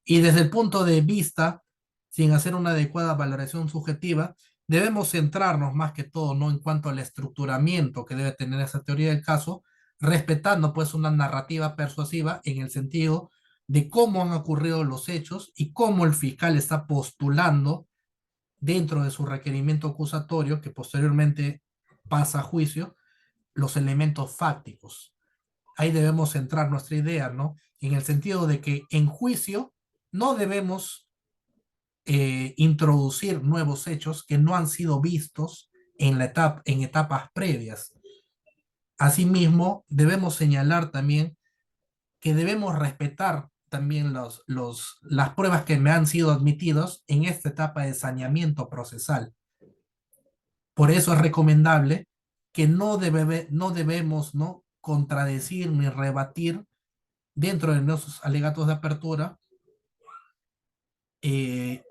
Y desde el punto de vista, sin hacer una adecuada valoración subjetiva, debemos centrarnos más que todo, ¿no? En cuanto al estructuramiento que debe tener esa teoría del caso, respetando pues una narrativa persuasiva en el sentido de cómo han ocurrido los hechos y cómo el fiscal está postulando dentro de su requerimiento acusatorio, que posteriormente pasa a juicio, los elementos fácticos. Ahí debemos centrar nuestra idea, ¿no? En el sentido de que en juicio no debemos introducir nuevos hechos que no han sido vistos en etapas previas. Asimismo, debemos señalar también que debemos respetar también las pruebas que me han sido admitidas en esta etapa de saneamiento procesal. Por eso es recomendable que no debemos, ¿no? Contradecir ni rebatir dentro de nuestros alegatos de apertura eh,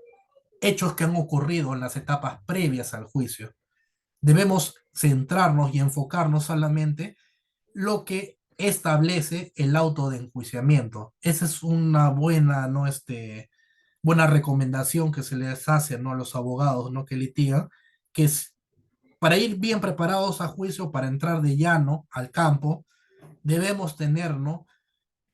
hechos que han ocurrido en las etapas previas al juicio. Debemos centrarnos y enfocarnos solamente lo que establece el auto de enjuiciamiento. Esa es una buena, ¿no? Buena recomendación que se les hace, ¿no? A los abogados, ¿no? Que litigan, que es para ir bien preparados a juicio, para entrar de llano al campo, debemos tener, ¿no?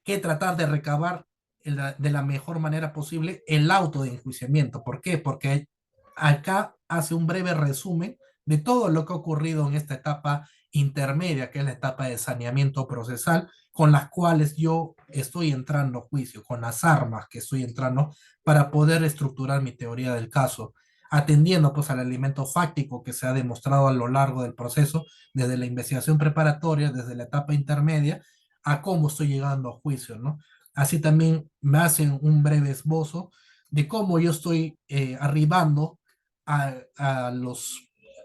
Que tratar de recabar de la mejor manera posible el auto de enjuiciamiento. ¿Por qué? Porque acá hace un breve resumen de todo lo que ha ocurrido en esta etapa intermedia, que es la etapa de saneamiento procesal, con las cuales yo estoy entrando a juicio, con las armas que estoy entrando para poder estructurar mi teoría del caso, atendiendo pues al elemento fáctico que se ha demostrado a lo largo del proceso, desde la investigación preparatoria, desde la etapa intermedia, a cómo estoy llegando a juicio, ¿no? Así también me hacen un breve esbozo de cómo yo estoy arribando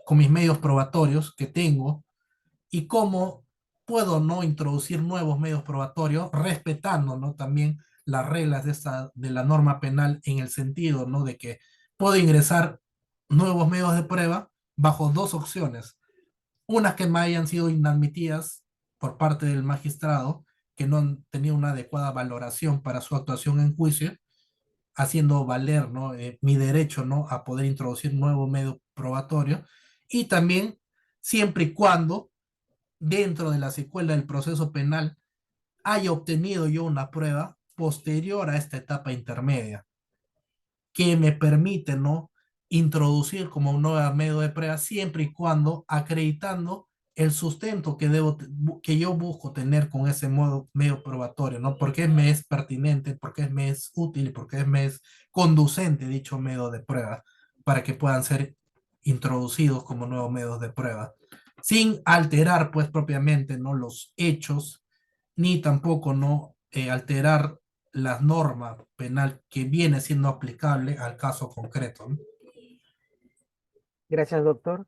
con mis medios probatorios que tengo y cómo puedo no introducir nuevos medios probatorios respetando, ¿no? También las reglas de la norma penal en el sentido, ¿no? De que puedo ingresar nuevos medios de prueba bajo dos opciones, unas que me hayan sido inadmitidas por parte del magistrado, que no han tenido una adecuada valoración para su actuación en juicio, haciendo valer, ¿no? Mi derecho, ¿no? A poder introducir nuevo medio probatorio, y también siempre y cuando dentro de la secuela del proceso penal haya obtenido yo una prueba posterior a esta etapa intermedia que me permite, ¿no? Introducir como un nuevo medio de prueba siempre y cuando acreditando el sustento que yo busco tener con ese medio probatorio, ¿no? Porque me es pertinente, porque me es útil, porque me es conducente dicho medio de prueba para que puedan ser introducidos como nuevos medios de prueba, sin alterar, pues, propiamente, ¿no? Los hechos, ni tampoco, ¿no? Alterar la norma penal que viene siendo aplicable al caso concreto, ¿no? Gracias, doctor.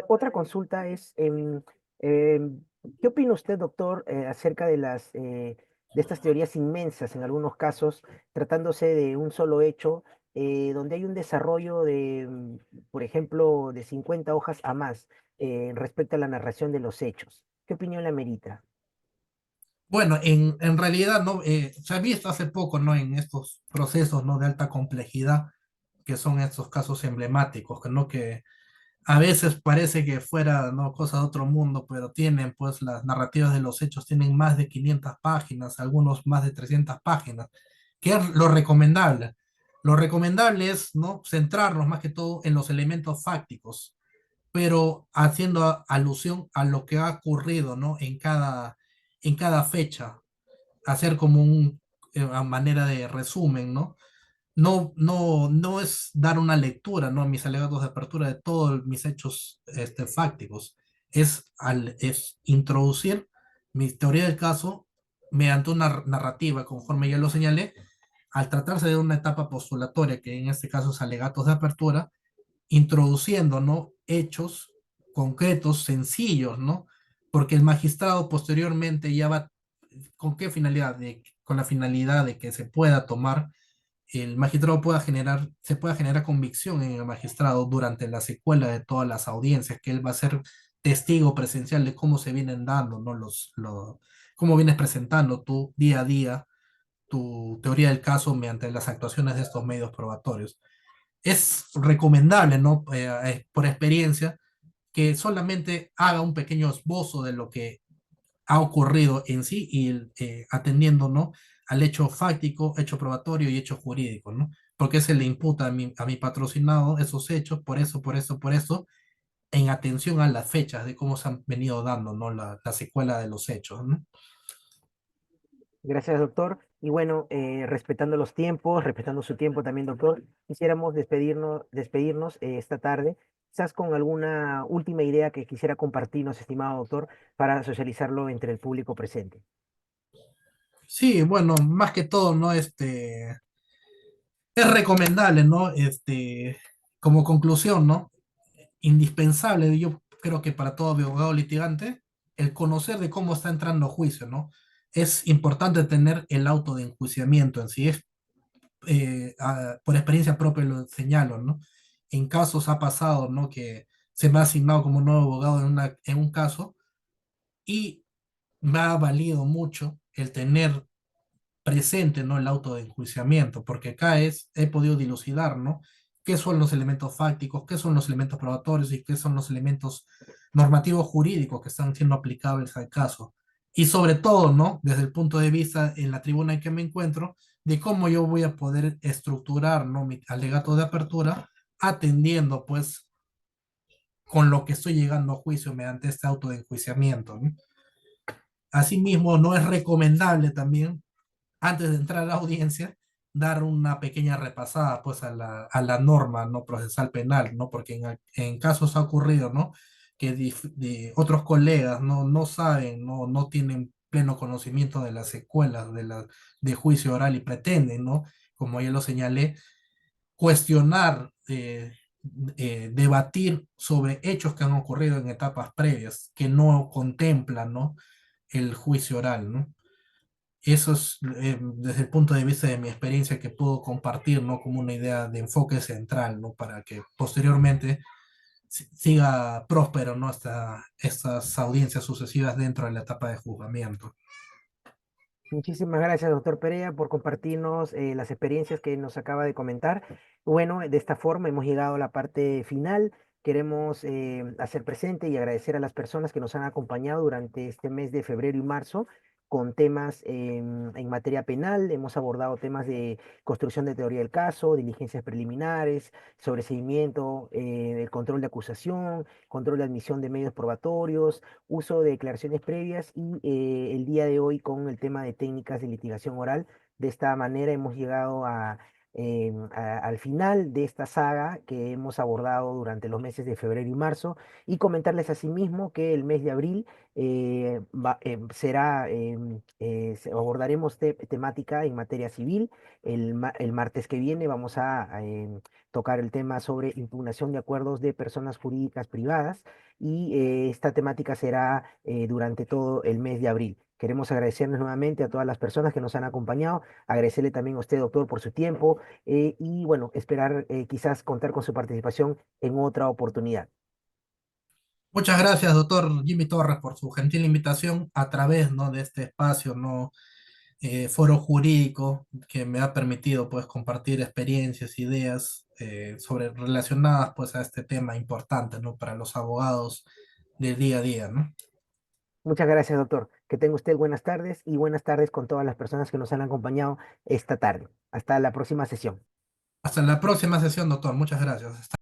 Otra consulta es, ¿qué opina usted, doctor, acerca de estas teorías inmensas en algunos casos, tratándose de un solo hecho, donde hay un desarrollo por ejemplo, de 50 hojas a más respecto a la narración de los hechos? ¿Qué opinión le amerita? Bueno, en realidad, ¿no? Se ha visto hace poco, ¿no? En estos procesos, ¿no? De alta complejidad, que son estos casos emblemáticos, que no que a veces parece que fuera, ¿no?, cosa de otro mundo, pero tienen, pues, las narrativas de los hechos tienen más de 500 páginas, algunos más de 300 páginas, que es lo recomendable. Lo recomendable es, ¿no?, centrarnos más que todo en los elementos fácticos, pero haciendo alusión a lo que ha ocurrido, ¿no?, en cada fecha, hacer como a manera de resumen, ¿no? No es dar una lectura, ¿no?, mis alegatos de apertura de todos mis hechos fácticos, es introducir mi teoría del caso mediante una narrativa, conforme ya lo señalé, al tratarse de una etapa postulatoria, que en este caso es alegatos de apertura, introduciendo, ¿no?, hechos concretos, sencillos, ¿no? Porque el magistrado posteriormente ya va, ¿con qué finalidad? Con la finalidad de que se pueda tomar, el magistrado se pueda generar convicción en el magistrado durante la secuela de todas las audiencias, que él va a ser testigo presencial de cómo se vienen dando, ¿no? Cómo vienes presentando tú día a día tu teoría del caso mediante las actuaciones de estos medios probatorios. Es recomendable, ¿no? Por experiencia, que solamente haga un pequeño esbozo de lo que ha ocurrido en sí y atendiendo, ¿no?, al hecho fáctico, hecho probatorio y hecho jurídico, ¿no? Porque se le imputa a mi patrocinado esos hechos, por eso, en atención a las fechas de cómo se han venido dando, ¿no?, la secuela de los hechos, ¿no? Gracias, doctor. Y bueno, respetando los tiempos, respetando su tiempo también, doctor, quisiéramos despedirnos esta tarde, quizás con alguna última idea que quisiera compartirnos, estimado doctor, para socializarlo entre el público presente. Sí, bueno, más que todo, ¿no? Es recomendable, ¿no? Como conclusión, ¿no? Indispensable, yo creo que para todo abogado litigante, el conocer de cómo está entrando a juicio, ¿no? Es importante tener el auto de enjuiciamiento en sí. Por experiencia propia lo señalo, ¿no? En casos ha pasado, ¿no?, que se me ha asignado como nuevo abogado en un caso y me ha valido mucho el tener presente, ¿no?, el auto de enjuiciamiento, porque acá he podido dilucidar, ¿no?, qué son los elementos fácticos, qué son los elementos probatorios y qué son los elementos normativos jurídicos que están siendo aplicables al caso. Y sobre todo, ¿no?, desde el punto de vista en la tribuna en que me encuentro, de cómo yo voy a poder estructurar, ¿no?, mi alegato de apertura, atendiendo, pues, con lo que estoy llegando a juicio mediante este auto de enjuiciamiento, ¿no? Asimismo, no es recomendable también, antes de entrar a la audiencia, dar una pequeña repasada, pues, a la norma, ¿no?, procesal penal, ¿no? Porque en casos ha ocurrido, ¿no?, que de otros colegas no saben, no tienen pleno conocimiento de las secuelas de juicio oral y pretenden, ¿no?, como ya lo señalé, cuestionar, debatir sobre hechos que han ocurrido en etapas previas, que no contemplan, ¿no?, el juicio oral, ¿no? Eso es, desde el punto de vista de mi experiencia, que puedo compartir, ¿no?, como una idea de enfoque central, ¿no?, para que posteriormente siga próspero, ¿no?, estas audiencias sucesivas dentro de la etapa de juzgamiento. Muchísimas gracias, doctor Perea, por compartirnos las experiencias que nos acaba de comentar. Bueno, de esta forma hemos llegado a la parte final. Queremos hacer presente y agradecer a las personas que nos han acompañado durante este mes de febrero y marzo con temas en materia penal. Hemos abordado temas de construcción de teoría del caso, diligencias preliminares, sobreseimiento, el control de acusación, control de admisión de medios probatorios, uso de declaraciones previas y el día de hoy con el tema de técnicas de litigación oral. De esta manera hemos llegado al final de esta saga que hemos abordado durante los meses de febrero y marzo y comentarles asimismo que el mes de abril abordaremos temática en materia civil. El martes que viene vamos a tocar el tema sobre impugnación de acuerdos de personas jurídicas privadas y esta temática será durante todo el mes de abril. Queremos agradecerles nuevamente a todas las personas que nos han acompañado, agradecerle también a usted, doctor, por su tiempo y bueno, esperar quizás contar con su participación en otra oportunidad. Muchas gracias, doctor Jimmy Torres, por su gentil invitación a través, ¿no?, de este espacio, ¿no?, foro jurídico, que me ha permitido, pues, compartir experiencias, ideas, sobre relacionadas pues a este tema importante, ¿no? Para los abogados del día a día, ¿no? Muchas gracias, doctor. Que tenga usted buenas tardes y buenas tardes con todas las personas que nos han acompañado esta tarde. Hasta la próxima sesión. Hasta la próxima sesión, doctor. Muchas gracias.